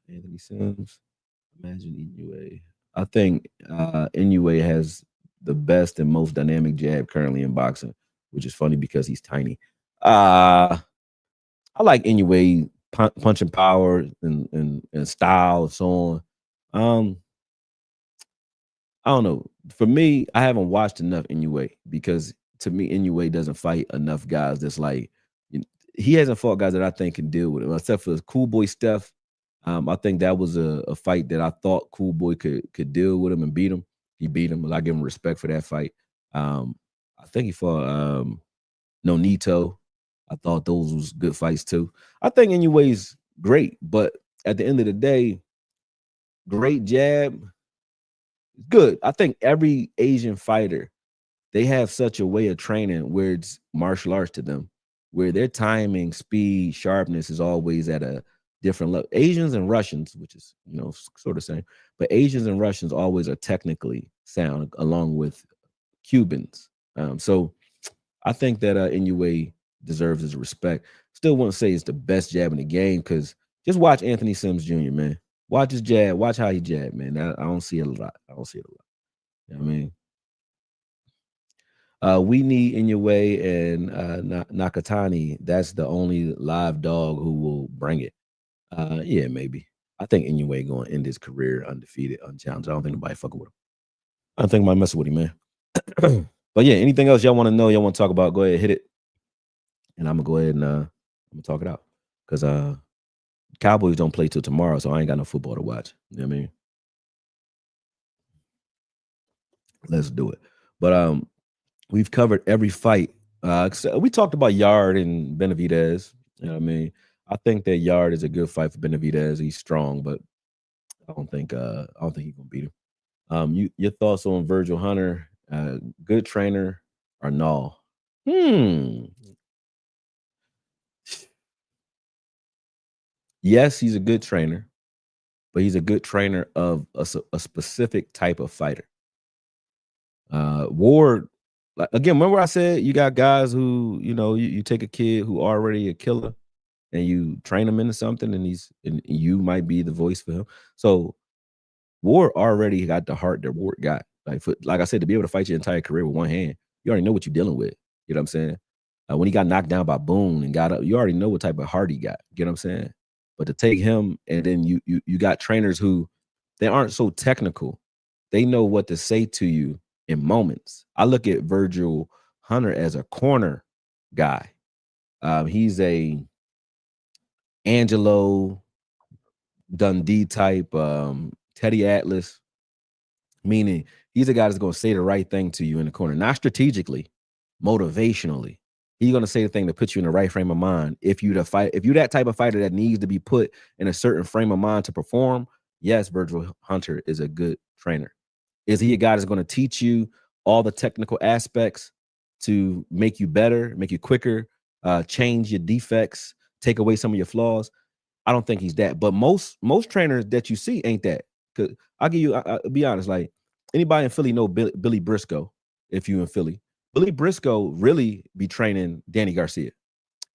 Anthony Sims. Imagine Inoue. I think Inoue has the best and most dynamic jab currently in boxing, which is funny because he's tiny. I like Inoue punching power and style and so on. Um, I don't know. For me, I haven't watched enough Inoue because to me, Inoue doesn't fight enough guys that's like you he hasn't fought guys that I think can deal with him, except for Cool Boy Steph. I think that was a fight that I thought Cool Boy could deal with him and beat him. He beat him, and I give him respect for that fight. Um, I think he fought Nonito. I thought those was good fights too. I think Inoue's great, but at the end of the day, great jab, good. I think every Asian fighter, they have such a way of training where it's martial arts to them, where their timing, speed, sharpness is always at a different level. Asians and Russians, which is sort of same, but Asians and Russians always are technically sound, along with Cubans. So I think that Inoue deserves his respect. Still wouldn't say it's the best jab in the game because just watch Anthony Sims Jr., man. Watch his jab. Watch how he jab, man. I don't see it a lot. I don't see it a lot. You know what I mean? We need Inoue and Nakatani. That's the only live dog who will bring it. Yeah, maybe. I think Inoue going to end his career undefeated, unchallenged. I don't think nobody fucking with him. I think I might mess with him, man. But yeah, anything else y'all want to know? Y'all want to talk about? Go ahead, hit it, and I'm gonna go ahead and I'm gonna talk it out because Cowboys don't play till tomorrow, so I ain't got no football to watch. You know what I mean? Let's do it. But we've covered every fight. We talked about Yard and Benavidez. You know what I mean? I think that Yard is a good fight for Benavidez. He's strong, but I don't think he's gonna beat him. Your thoughts on Virgil Hunter? Good trainer or no? Hmm. Yes, he's a good trainer, but he's a good trainer of a specific type of fighter. Ward, like again, remember I said you got guys who you take a kid who already a killer and you train him into something, and you might be the voice for him. So Ward already got the heart that Ward got. Like I said, to be able to fight your entire career with one hand, you already know what you're dealing with. You know what I'm saying? When he got knocked down by Boone and got up, you already know what type of heart he got. You know what I'm saying? But to take him and then you got trainers who they aren't so technical. They know what to say to you in moments. I look at Virgil Hunter as a corner guy. He's a Angelo Dundee type, Teddy Atlas, meaning He's a guy that's gonna say the right thing to you in the corner, not strategically, motivationally. He's gonna say the thing to put you in the right frame of mind. If you that type of fighter that needs to be put in a certain frame of mind to perform, yes, Virgil Hunter is a good trainer. Is he a guy that's gonna teach you all the technical aspects to make you better, make you quicker, change your defects, take away some of your flaws? I don't think he's that. But most trainers that you see ain't that. Cause I'll give you, I'll be honest, like anybody in Philly know Billy Briscoe. If you in Philly, Billy Briscoe really be training Danny Garcia.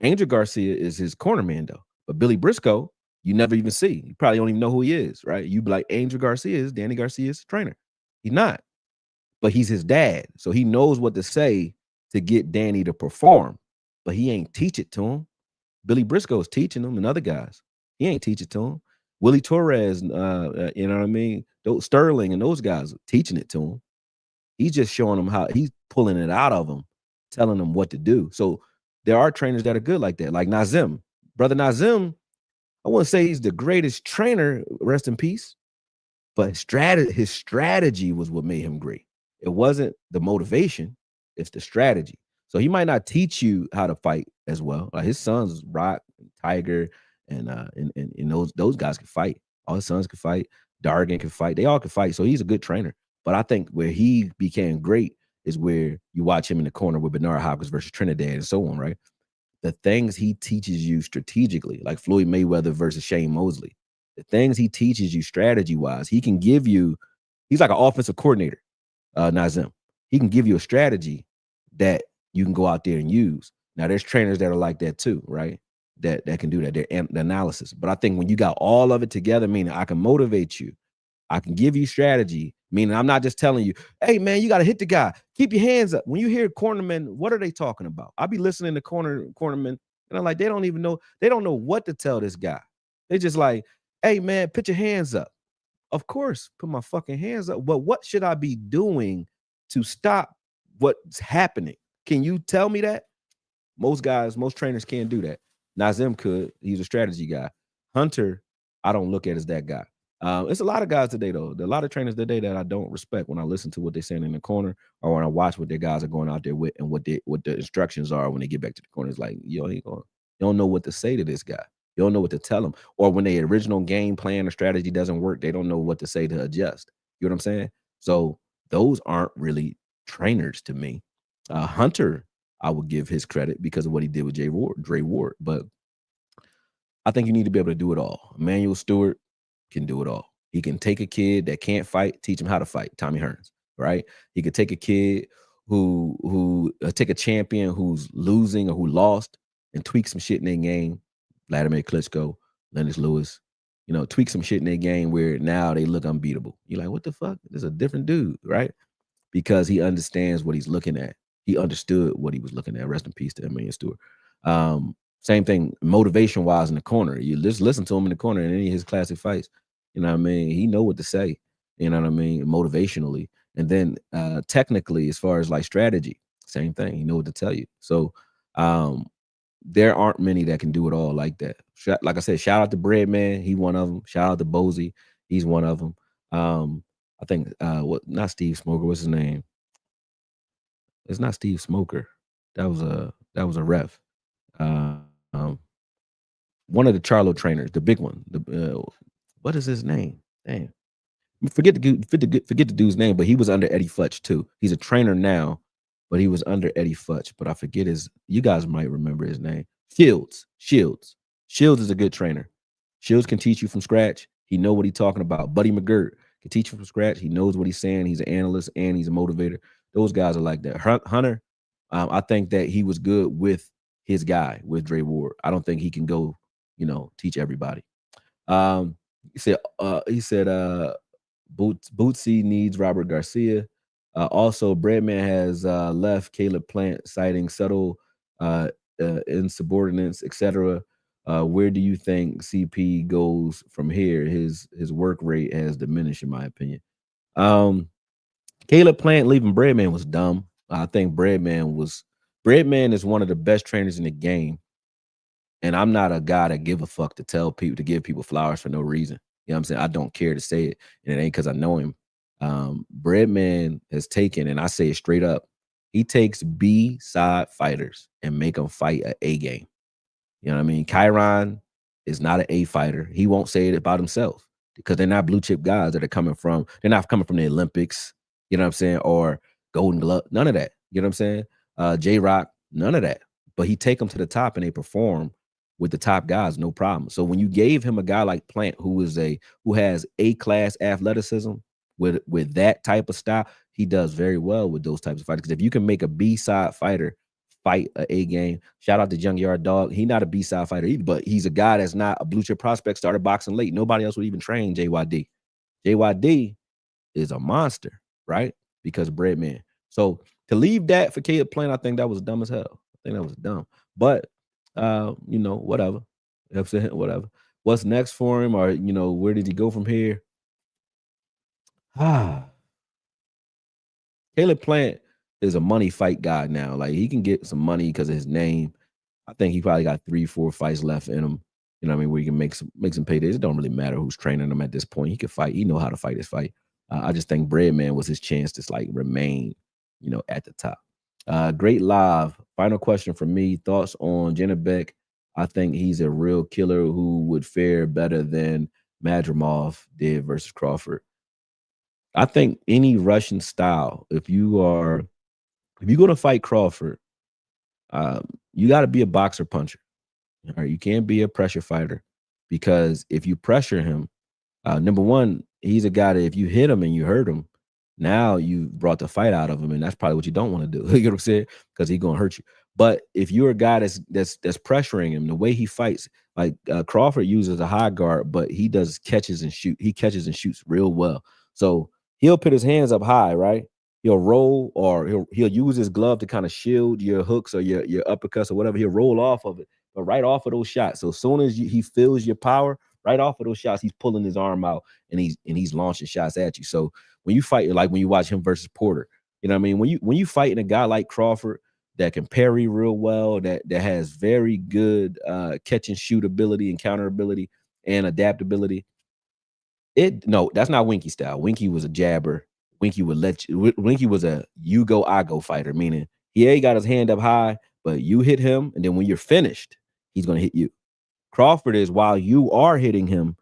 Angel Garcia is his corner man though, but Billy Briscoe you never even see. You probably don't even know who he is, right? You be like Angel Garcia is Danny Garcia's trainer. He's not, but he's his dad, so he knows what to say to get Danny to perform, but he ain't teach it to him. Billy Briscoe's teaching him and other guys. He ain't teach it to him. Willie Torres, you know what I mean? Those Sterling and those guys teaching it to him. He's just showing them how he's pulling it out of them, telling them what to do. So there are trainers that are good like that, like Nazim. Brother Nazim, I wouldn't say he's the greatest trainer, rest in peace, but his strategy was what made him great. It wasn't the motivation, it's the strategy. So he might not teach you how to fight as well. Like his sons, Rock, and Tiger, and those guys can fight. All his sons can fight. Dargan can fight. They all can fight. So he's a good trainer. But I think where he became great is where you watch him in the corner with Bernard Hopkins versus Trinidad and so on, right? The things he teaches you strategically, like Floyd Mayweather versus Shane Mosley, the things he teaches you strategy wise, he can give you. He's like an offensive coordinator, Nazim. He can give you a strategy that you can go out there and use. Now, there's trainers that are like that too, right? That can do that. They're the analysis. But I think when you got all of it together, meaning I can motivate you, I can give you strategy, meaning I'm not just telling you, hey, man, you got to hit the guy. Keep your hands up. When you hear cornermen, what are they talking about? I'll be listening to cornermen, and I'm like, they don't even know. They don't know what to tell this guy. They just like, hey, man, put your hands up. Of course, put my fucking hands up. But what should I be doing to stop what's happening? Can you tell me that? Most trainers can't do that. Nazim could. He's a strategy guy. Hunter, I don't look at as that guy. It's a lot of guys today, though. There are a lot of trainers today that I don't respect when I listen to what they're saying in the corner or when I watch what their guys are going out there with and what the instructions are when they get back to the corner. It's like, yo, you don't know what to say to this guy. You don't know what to tell him. Or when the original game plan or strategy doesn't work, they don't know what to say to adjust. You know what I'm saying? So those aren't really trainers to me. Hunter, I would give his credit because of what he did with Dre Ward. But I think you need to be able to do it all. Emmanuel Stewart can do it all. He can take a kid that can't fight, teach him how to fight. Tommy Hearns, right? He could take a kid who take a champion who's losing or who lost and tweak some shit in their game. Vladimir Klitschko, Lennox Lewis, tweak some shit in their game where now they look unbeatable. You're like, what the fuck? There's a different dude, right? Because he understands what he's looking at. He understood what he was looking at. Rest in peace to Emmanuel Stewart. Same thing, motivation-wise in the corner. You just listen to him in the corner in any of his classic fights. You know what I mean? He know what to say. You know what I mean? Motivationally. And then technically, as far as like strategy, same thing. He know what to tell you. So there aren't many that can do it all like that. Like I said, shout out to Breadman. He one of them. Shout out to Bozy. He's one of them. I think not Steve Smoker. What's his name? It's not Steve Smoker. That was a ref. One of the Charlo trainers, the big one. What is his name? Damn. Forget the dude's name, but he was under Eddie Futch too. He's a trainer now, but he was under Eddie Futch. But I forget you guys might remember his name. Shields is a good trainer. Shields can teach you from scratch. He know what he's talking about. Buddy McGirt can teach you from scratch. He knows what he's saying. He's an analyst and he's a motivator. Those guys are like that. Hunter, I think that he was good with his guy, with Dre Ward. I don't think he can go, teach everybody. He said Bootsy needs Robert Garcia. Also, Breadman has left Caleb Plant, citing subtle insubordinates, etc. Where do you think CP goes from here? His work rate has diminished, in my opinion. Caleb Plant leaving Breadman was dumb. I think Breadman is one of the best trainers in the game. And I'm not a guy that give a fuck to give people flowers for no reason. You know what I'm saying? I don't care to say it. And it ain't because I know him. Breadman has taken, and I say it straight up, he takes B side fighters and make them fight a A game. You know what I mean? Chiron is not an A fighter. He won't say it about himself because they're not blue chip guys that are coming from, they're not coming from the Olympics, you know what I'm saying? Or Golden Glove, none of that. You know what I'm saying? J Rock, none of that. But he take them to the top and they perform with the top guys, no problem. So when you gave him a guy like Plant, who has A class athleticism with that type of style, he does very well with those types of fighters. Because if you can make a B side fighter fight a game. Shout out to Junkyard Dog. He's not a B-side fighter either, but he's a guy that's not a blue chip prospect, started boxing late. Nobody else would even train JYD. JYD is a monster, right? Because Breadman. So to leave that for Caleb Plant, I think that was dumb as hell. I think that was dumb. But whatever. Whatever. What's next for him? Or where did he go from here? Caleb Plant is a money fight guy now. Like he can get some money because of his name. I think he probably got 3-4 fights left in him. You know what I mean? Where he can make some paydays. It don't really matter who's training him at this point. He can fight. He know how to fight his fight. I just think Breadman was his chance to like remain, at the top. Great live. Final question from me. Thoughts on Janabek? I think he's a real killer who would fare better than Madrimov did versus Crawford. I think any Russian style, if you're gonna fight Crawford, you got to be a boxer puncher. All right, you can't be a pressure fighter because if you pressure him, number one, he's a guy that if you hit him and you hurt him, now you brought the fight out of him, and that's probably what you don't want to do. You know what I'm saying? Because he's gonna hurt you. But if you're a guy that's pressuring him, the way he fights, like Crawford uses a high guard, but he does catches and shoot. He catches and shoots real well. So he'll put his hands up high, right? He'll roll, or he'll use his glove to kind of shield your hooks or your uppercuts or whatever. He'll roll off of it, but right off of those shots. So as soon as he feels your power, right off of those shots, he's pulling his arm out and he's launching shots at you. So when you fight, like when you watch him versus Porter, you know what I mean? When you fighting a guy like Crawford that can parry real well, that has very good catch and shoot ability and counter ability and adaptability. No, that's not Winky style. Winky was a jabber. Winky was a you go, I go fighter, meaning he ain't got his hand up high, but you hit him, and then when you're finished, he's gonna hit you. Crawford is, while you are hitting him,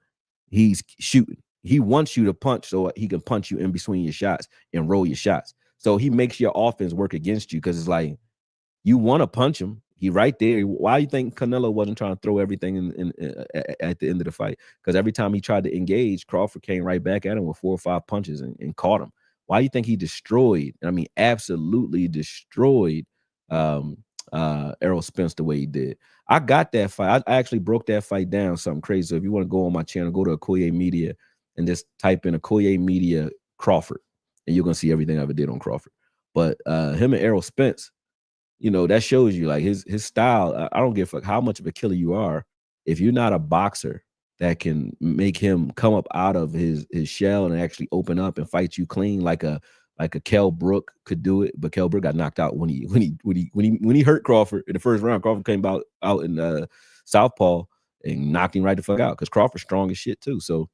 he's shooting. He wants you to punch so he can punch you in between your shots and roll your shots. So he makes your offense work against you because it's like you want to punch him. He right there. Why do you think Canelo wasn't trying to throw everything at the end of the fight? Because every time he tried to engage, Crawford came right back at him with 4 or 5 punches and caught him. Why do you think he destroyed? I mean, absolutely destroyed Errol Spence the way he did. I got that fight. I actually broke that fight down something crazy. So if you want to go on my channel, go to Okoye Media and just type in Okoye Media Crawford, and you're gonna see everything I ever did on Crawford. But him and Errol Spence, that shows you like his style. I don't give a fuck how much of a killer you are. If you're not a boxer that can make him come up out of his shell and actually open up and fight you clean like a Kell Brook could do it, but Kell Brook got knocked out when he hurt Crawford in the first round. Crawford came out in southpaw and knocked him right the fuck out because Crawford's strong as shit too. So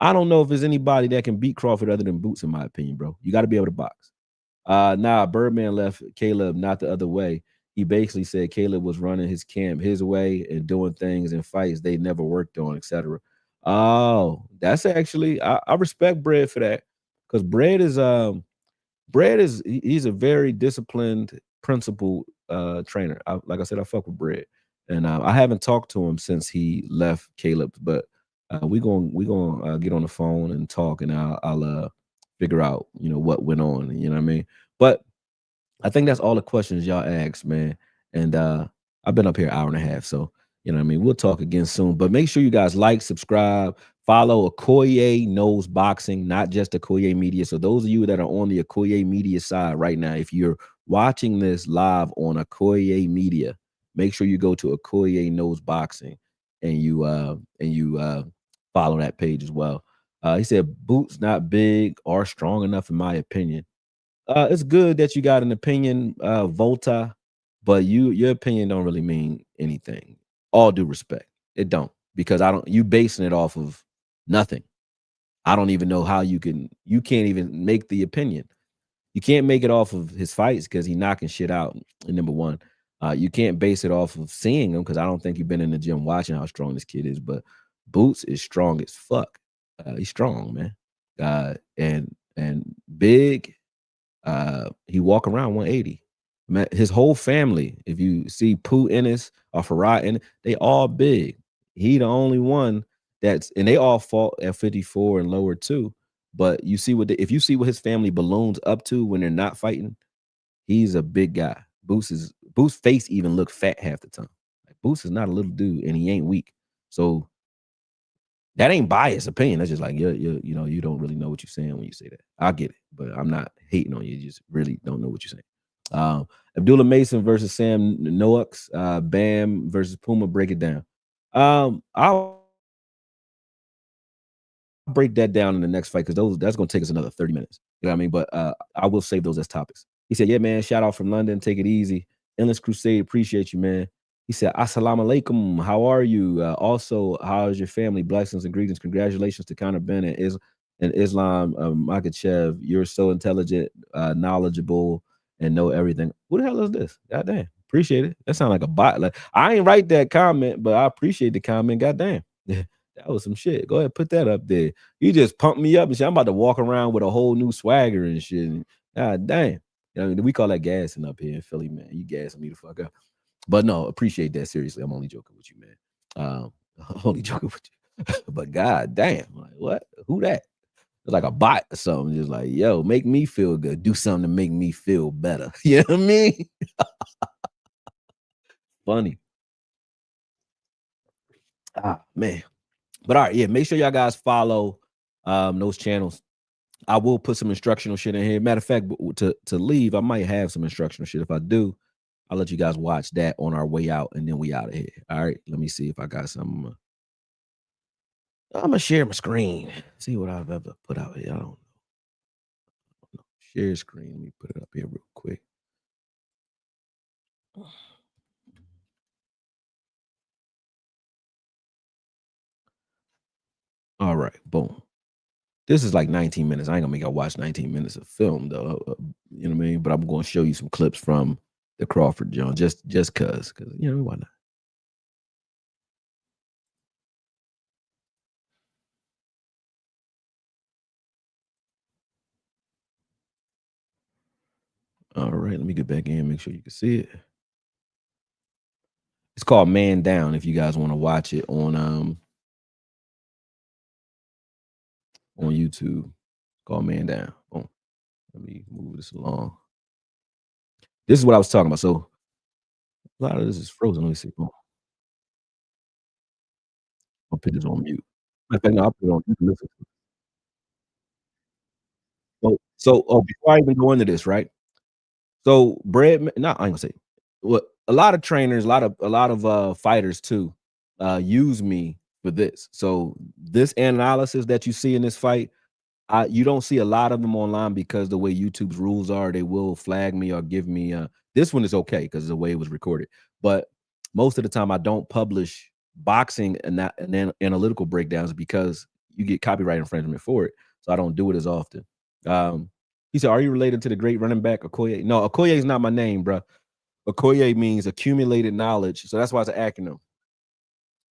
I don't know if there's anybody that can beat Crawford other than Boots, in my opinion, bro. You got to be able to box. Birdman left Caleb not the other way. He basically said Caleb was running his camp his way and doing things in fights they never worked on, etc. Oh, that's actually I respect Bread for that because Bread is he's a very disciplined, principled trainer. Like I said, I fuck with Bread, and I haven't talked to him since he left Caleb, but we gonna get on the phone and talk, and I'll figure out what went on. You know what I mean? But I think that's all the questions y'all asked, man. And I've been up here an hour and a half, so you know what I mean. We'll talk again soon. But make sure you guys like, subscribe, follow Okoye Knows Boxing, not just Okoye Media. So those of you that are on the Okoye Media side right now, if you're watching this live on Okoye Media, make sure you go to Okoye Knows Boxing and you follow that page as well. He said Boots not big or strong enough, in my opinion. It's good that you got an opinion, Volta, but your opinion don't really mean anything. All due respect, it don't, because you basing it off of nothing. I don't even know how you can't even make the opinion. You can't make it off of his fights because he knocking shit out, number 1. You can't base it off of seeing him because I don't think you've been in the gym watching how strong this kid is, but Boots is strong as fuck. He's strong, man. And big, he walk around 180. Man, his whole family, if you see Pooh Ennis or Farah Ennis, they all big. He the only one that's and they all fought at 54 and lower too. But you see if you see what his family balloons up to when they're not fighting, he's a big guy. Boots' face even look fat half the time. Like Boots is not a little dude and he ain't weak. So that ain't biased opinion. That's just like you know, you don't really know what you're saying when you say that. I get it, but I'm not hating on you. You just really don't know what you're saying. Abdullah Mason versus Sam Noakes, Bam versus Puma. Break it down. I'll break that down in the next fight because that's gonna take us another 30 minutes. You know what I mean? But I will save those as topics. He said, "Yeah, man, shout out from London. Take it easy. Endless Crusade, appreciate you, man." He said, "Assalamu alaikum. How are you? Also, how is your family? Blessings and greetings. Congratulations to Conor Benn and Islam Makachev. You're so intelligent, knowledgeable, and know everything." Who the hell is this? God damn. Appreciate it. That sounds like a bot. Like I ain't write that comment, but I appreciate the comment. God damn. That was some shit. Go ahead, put that up there. You just pumped me up and shit. I'm about to walk around with a whole new swagger and shit. God damn. You know, we call that gassing up here in Philly, man. You gassing me the fuck up. But no, appreciate that. Seriously, I'm only joking with you, man. Only joking with you. But god damn, like what? Who that? It's like a bot or something. Just like, yo, make me feel good. Do something to make me feel better. You know what I mean? Funny. Man. But all right, yeah, make sure y'all guys follow those channels. I will put some instructional shit in here. Matter of fact, to leave, I might have some instructional shit. If I do, I'll let you guys watch that on our way out, and then we out of here. All right, let me see if I got some. I'm gonna share my screen. See what I've ever put out here. I don't know. Share screen. Let me put it up here real quick. All right, boom. This is like 19 minutes. I ain't gonna make y'all watch 19 minutes of film though. You know what I mean? But I'm gonna show you some clips from the Crawford John, just cause you know why not? All right, let me get back in, make sure you can see it. It's called Man Down if you guys want to watch it on YouTube. It's called Man Down. Boom. Let me move this along. This is what I was talking about. So a lot of this is frozen. Let me see. Boom. I'll put this on mute. Matter of fact, no, I'll put it on. You can listen to it. Before I even go into this, right? So not I ain't gonna say what a lot of trainers, a lot of fighters too, use me for this. So this analysis that you see in this fight, you don't see a lot of them online because the way YouTube's rules are, they will flag me or give me this one is okay because the way it was recorded. But most of the time I don't publish boxing and then analytical breakdowns because you get copyright infringement for it. So I don't do it as often. Um, he said, "Are you related to the great running back Okoye?" No, Okoye is not my name, bro. Okoye means accumulated knowledge. So that's why it's an acronym.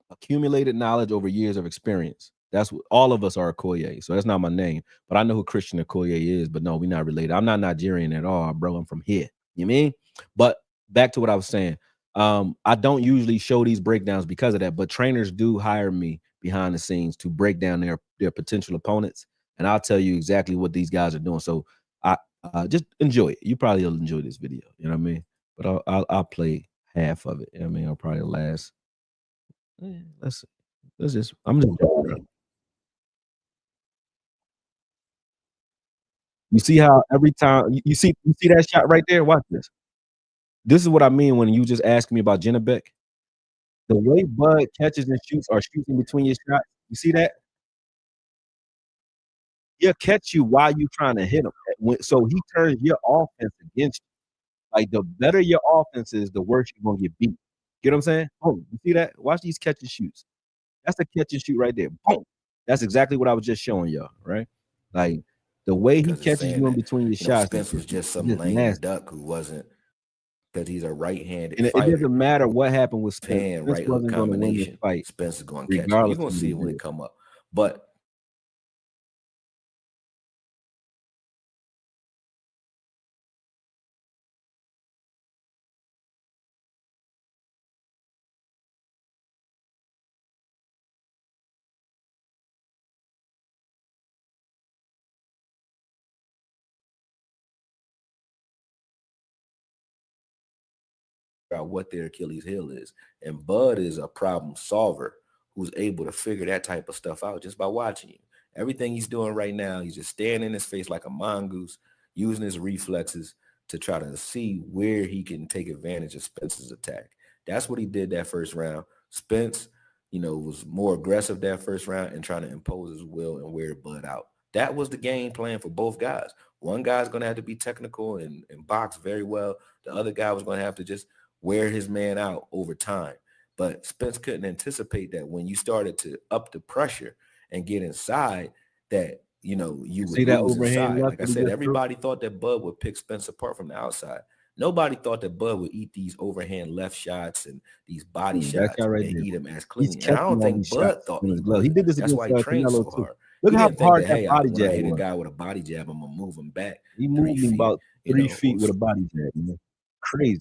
Accumulated knowledge over years of experience. That's what all of us are Okoye. So that's not my name, but I know who Christian Okoye is. But no, we're not related. I'm not Nigerian at all, bro. I'm from here. You mean? But back to what I was saying. I don't usually show these breakdowns because of that, but trainers do hire me behind the scenes to break down their potential opponents, and I'll tell you exactly what these guys are doing. So I just enjoy it. You probably will enjoy this video. You know what I mean? But I'll play half of it. You know what I mean? I'll probably last. Yeah, let's just I'm just you see how every time you see that shot right there? Watch this. This is what I mean when you just ask me about Jennebeck. The way Bud catches and shoots or shoots in between your shots, you see that? He'll catch you while you trying to hit him. So he turns your offense against you. Like the better your offense is, the worse you're gonna get beat. Get what I'm saying? Boom. You see that? Watch these catch and shoots. That's a catch and shoot right there. Boom. That's exactly what I was just showing y'all, right? Like the way he because it's catches saying you in that, between your you know, shots is Spence was just some just lame nasty. duck who wasn't, because he's a right-handed And it fighter. doesn't matter what happened with Spence. Hand Spence right hook wasn't going to win this combination, fight Spence is going to catch him. You're regardless going of to what see he it when it did. come up. But out what their Achilles heel is. And Bud is a problem solver who's able to figure that type of stuff out just by watching you. Everything he's doing right now, he's just staring in his face like a mongoose, using his reflexes to try to see where he can take advantage of Spence's attack. That's what he did that first round. Spence, you know, was more aggressive that first round and trying to impose his will and wear Bud out. That was the game plan for both guys. One guy's going to have to be technical and box very well. The other guy was going to have to just wear his man out over time. But Spence couldn't anticipate that when you started to up the pressure and get inside, that, you know, you You would see that lose overhand inside. left Like I that he said, just threw? everybody thought that Bud would pick Spence apart from the outside. Nobody thought that Bud would eat these overhand left shots and these body That shots shot right and there. eat them as He's clean. And I catching don't all think these Bud shots thought in he his glove. He would. did this That's against why he trained Canelo so too. hard. Look He how didn't think hard that, that hey, body when I jab hit a was. guy with a body jab, I'm gonna move him back He 3 moved him feet. about You 3 feet know, with a body jab. You know? Crazy.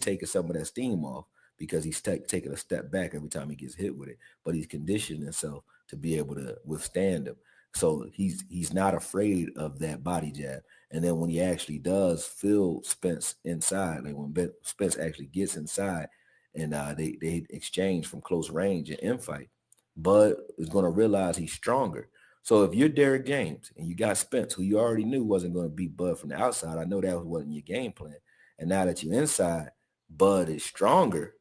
taking some of that steam off because he's taking a step back every time he gets hit with it. But he's conditioned himself to be able to withstand them. So he's not afraid of that body jab. And then when he actually does feel Spence inside, like when Spence actually gets inside and they exchange from close range and infight, Bud is going to realize he's stronger. So if you're Derrick James and you got Spence, who you already knew wasn't going to beat Bud from the outside, I know that wasn't your game plan. And now that you're inside, Bud is stronger,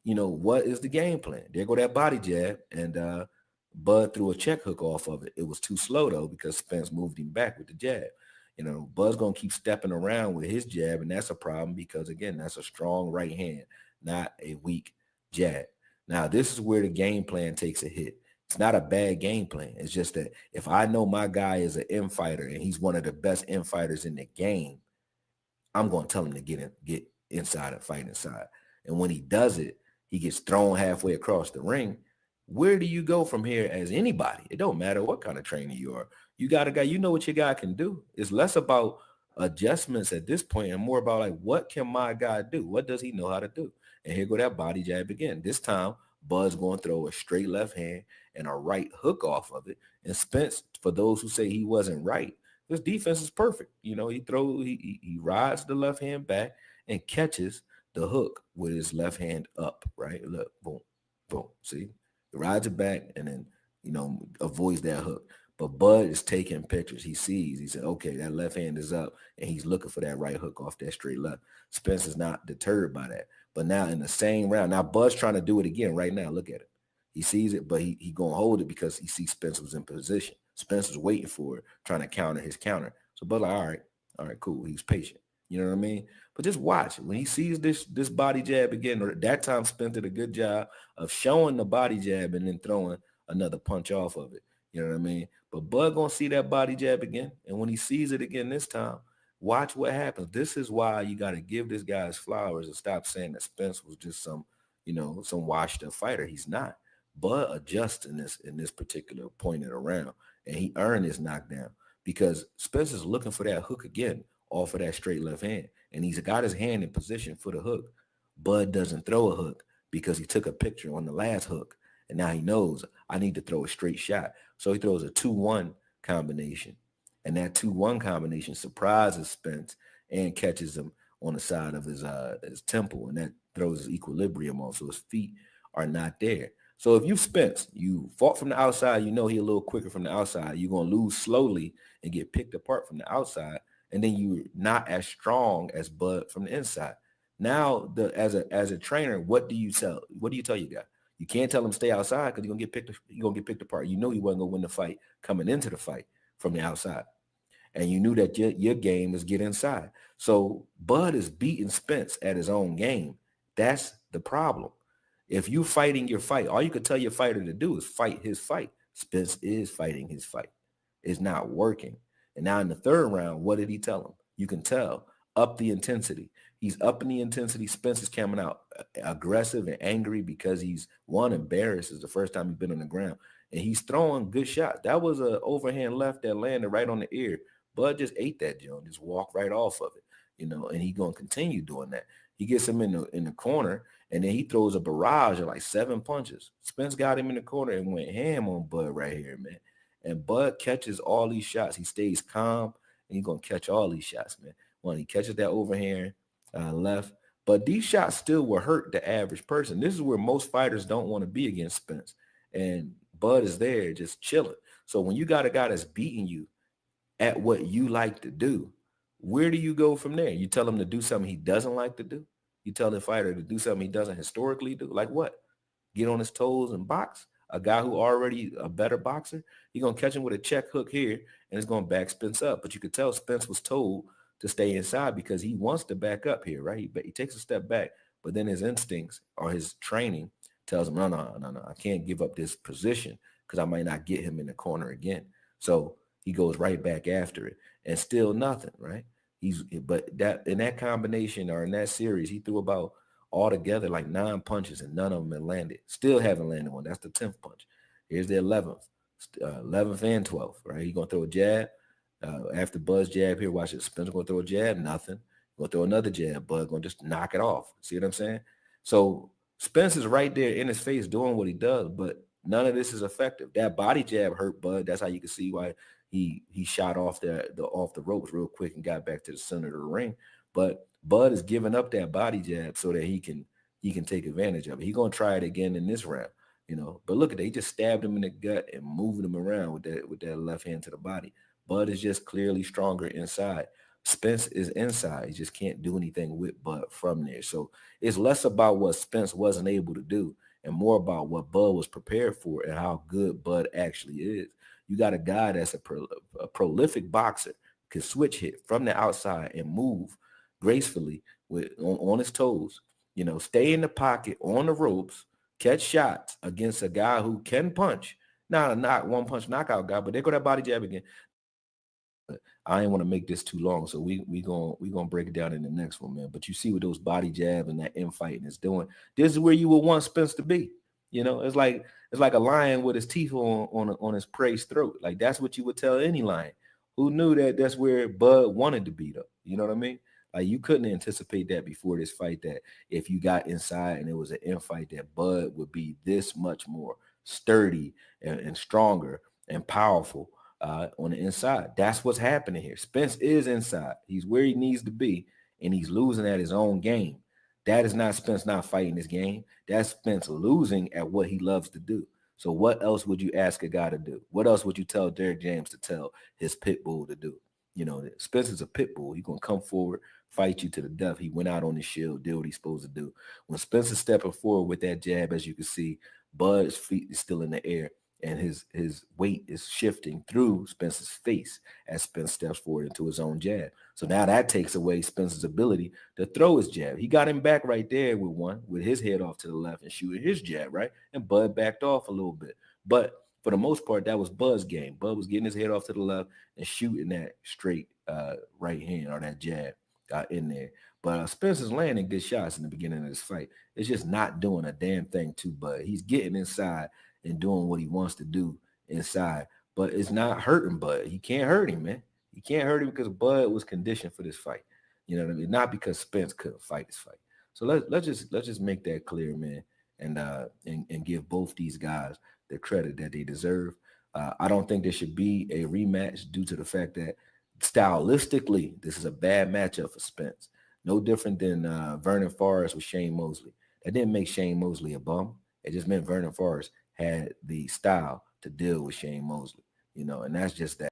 you know, what is the game plan? There go that body jab, and Bud threw a check hook off of it. It was too slow though because Spence moved him back with the jab. You know, Bud's gonna keep stepping around with his jab, and that's a problem because again, that's a strong right hand, not a weak jab. Now, this is where the game plan takes a hit. It's not a bad game plan. It's just that if I know my guy is an infighter and he's one of the best infighters in the game, I'm going to tell him to get inside and fight inside. And when he does it, he gets thrown halfway across the ring. Where do you go from here as anybody? It don't matter what kind of trainer you are. You got a guy, you know what your guy can do. It's less about adjustments at this point and more about like, what can my guy do? What does he know how to do? And here go that body jab again. This time, Bud's going to throw a straight left hand and a right hook off of it. And Spence, for those who say he wasn't right, his defense is perfect. You know, he rides the left hand back and catches the hook with his left hand up, right? Look, boom, boom. See? He rides it back and then, you know, avoids that hook. But Bud is taking pictures. He sees, he said, okay, that left hand is up, and he's looking for that right hook off that straight left. Spence is not deterred by that. But now in the same round, now Bud's trying to do it again right now. Look at it. He sees it, but he gonna hold it because he sees Spence was in position. Spence was waiting for it, trying to counter his counter. So Bud like, all right, cool. He's patient. You know what I mean? But just watch when he sees this body jab again. Or that time Spence did a good job of showing the body jab and then throwing another punch off of it. You know what I mean? But Bud gonna see that body jab again, and when he sees it again this time, watch what happens. This is why you got to give this guy his flowers and stop saying that Spence was just some, you know, some washed up fighter. He's not. Bud adjusts in this particular point of the round, and he earned his knockdown because Spencer's looking for that hook again off of that straight left hand, and he's got his hand in position for the hook. Bud doesn't throw a hook because he took a picture on the last hook, and now he knows I need to throw a straight shot. So he throws a 2-1 combination, and that 2-1 combination surprises Spence and catches him on the side of his temple, and that throws his equilibrium off. So his feet are not there. So if you Spence, you fought from the outside, you know he a little quicker from the outside. You're gonna lose slowly and get picked apart from the outside, and then you're not as strong as Bud from the inside. Now, as a trainer, what do you tell? What do you tell your guy? You can't tell him stay outside because you're gonna get picked apart. You know he wasn't gonna win the fight coming into the fight from the outside. And you knew that your game is get inside. So Bud is beating Spence at his own game. That's the problem. If you fighting your fight, all you could tell your fighter to do is fight his fight. Spence is fighting his fight. It's not working. And now in the third round, what did he tell him? You can tell. Up the intensity. He's upping the intensity. Spence is coming out aggressive and angry because he's embarrassed. It's the first time he's been on the ground. And he's throwing good shots. That was an overhand left that landed right on the ear. Bud just ate that, Joe, just walked right off of it, and he's gonna continue doing that. He gets him in the corner, and then he throws a barrage of like 7 punches. Spence got him in the corner and went ham on Bud right here, man. And Bud catches all these shots. He stays calm, and he's gonna catch all these shots, man. When he catches that overhand left, but these shots still will hurt the average person. This is where most fighters don't want to be against Spence, and Bud is there just chilling. So when you got a guy that's beating you at what you like to do, where do you go from there? You tell him to do something he doesn't like to do? You tell the fighter to do something he doesn't historically do? Like what? Get on his toes and box? A guy who already a better boxer, you're going to catch him with a check hook here, and it's going to back Spence up. But you could tell Spence was told to stay inside because he wants to back up here, right? He takes a step back, but then his instincts or his training tells him, no, I can't give up this position because I might not get him in the corner again. So he goes right back after it, and still nothing, right? But that in that combination or in that series, he threw about altogether like 9 punches, and none of them had landed. Still haven't landed one. That's the 10th punch. Here's the 11th, 11th and 12th, right? He's gonna throw a jab. After Bud's jab here, watch it. Spencer gonna throw a jab, nothing. Gonna throw another jab. Bud gonna just knock it off. See what I'm saying? So Spence is right there in his face doing what he does, but none of this is effective. That body jab hurt Bud. That's how you can see why he shot off the ropes real quick and got back to the center of the ring. But Bud is giving up that body jab so that he can take advantage of it. He's gonna try it again in this round, But look at that, he just stabbed him in the gut and moved him around with that left hand to the body. Bud is just clearly stronger inside. Spence is inside. He just can't do anything with Bud from there. So it's less about what Spence wasn't able to do and more about what Bud was prepared for and how good Bud actually is. You got a guy that's a prolific boxer, can switch hit from the outside and move gracefully on his toes, stay in the pocket on the ropes, catch shots against a guy who can punch. Not a one punch knockout guy, but they go that body jab again. I didn't want to make this too long, so we gonna break it down in the next one, man. But you see what those body jab and that infighting is doing. This is where you would want Spence to be. It's like a lion with his teeth on his prey's throat. Like that's what you would tell any lion. Who knew that that's where Bud wanted to be, though? You know what I mean? Like you couldn't anticipate that before this fight, that if you got inside and it was an infight, that Bud would be this much more sturdy and stronger and powerful on the inside. That's what's happening here. Spence is inside. He's where he needs to be, and he's losing at his own game. That is not Spence not fighting this game. That's Spence losing at what he loves to do. So what else would you ask a guy to do? What else would you tell Derrick James to tell his pit bull to do? Spence is a pit bull. He's going to come forward, fight you to the death. He went out on his shield, did what he's supposed to do. When Spence is stepping forward with that jab, as you can see, Bud's feet is still in the air, and his weight is shifting through Spence's face as Spence steps forward into his own jab. So now that takes away Spence's ability to throw his jab. He got him back right there with his head off to the left and shooting his jab, right? And Bud backed off a little bit. But for the most part, that was Bud's game. Bud was getting his head off to the left and shooting that straight right hand or that jab in there. But Spence is landing good shots in the beginning of this fight. It's just not doing a damn thing to Bud. He's getting inside and doing what he wants to do inside, but it's not hurting Bud. He can't hurt him, man. He can't hurt him because Bud was conditioned for this fight. You know what I mean? Not because Spence couldn't fight this fight. So let's just make that clear, man, and give both these guys the credit that they deserve. I don't think there should be a rematch due to the fact that stylistically this is a bad matchup for Spence. No different than Vernon Forrest with Shane Mosley. That didn't make Shane Mosley a bum. It just meant Vernon Forrest had the style to deal with Shane Mosley, you know, and that's just that.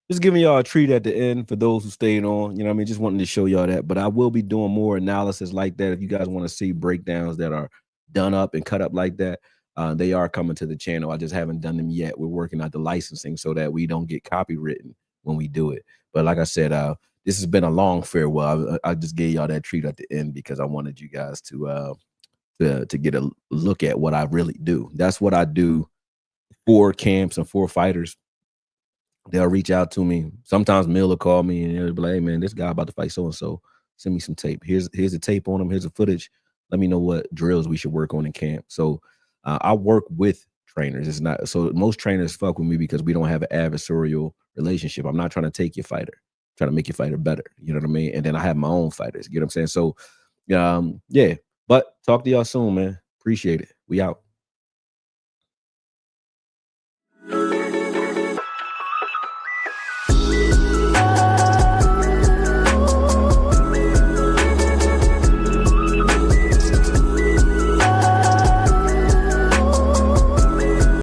Just giving y'all a treat at the end for those who stayed on. You know what I mean? Just wanting to show y'all that. But I will be doing more analysis like that. If you guys want to see breakdowns that are done up and cut up like that, they are coming to the channel. I just haven't done them yet. We're working out the licensing so that we don't get copywritten when we do it. But like I said, this has been a long farewell. I just gave y'all that treat at the end because I wanted you guys to get a look at what I really do. That's what I do for camps and for fighters. They'll reach out to me. Sometimes Mill will call me and they'll be like, "Hey man, this guy about to fight so and so. Send me some tape. Here's the tape on him. Here's the footage. Let me know what drills we should work on in camp." So I work with trainers. It's not so most trainers fuck with me because we don't have an adversarial relationship. I'm not trying to take your fighter. I'm trying to make your fighter better. You know what I mean? And then I have my own fighters. You know what I'm saying? So yeah. But talk to y'all soon, man. Appreciate it. We out.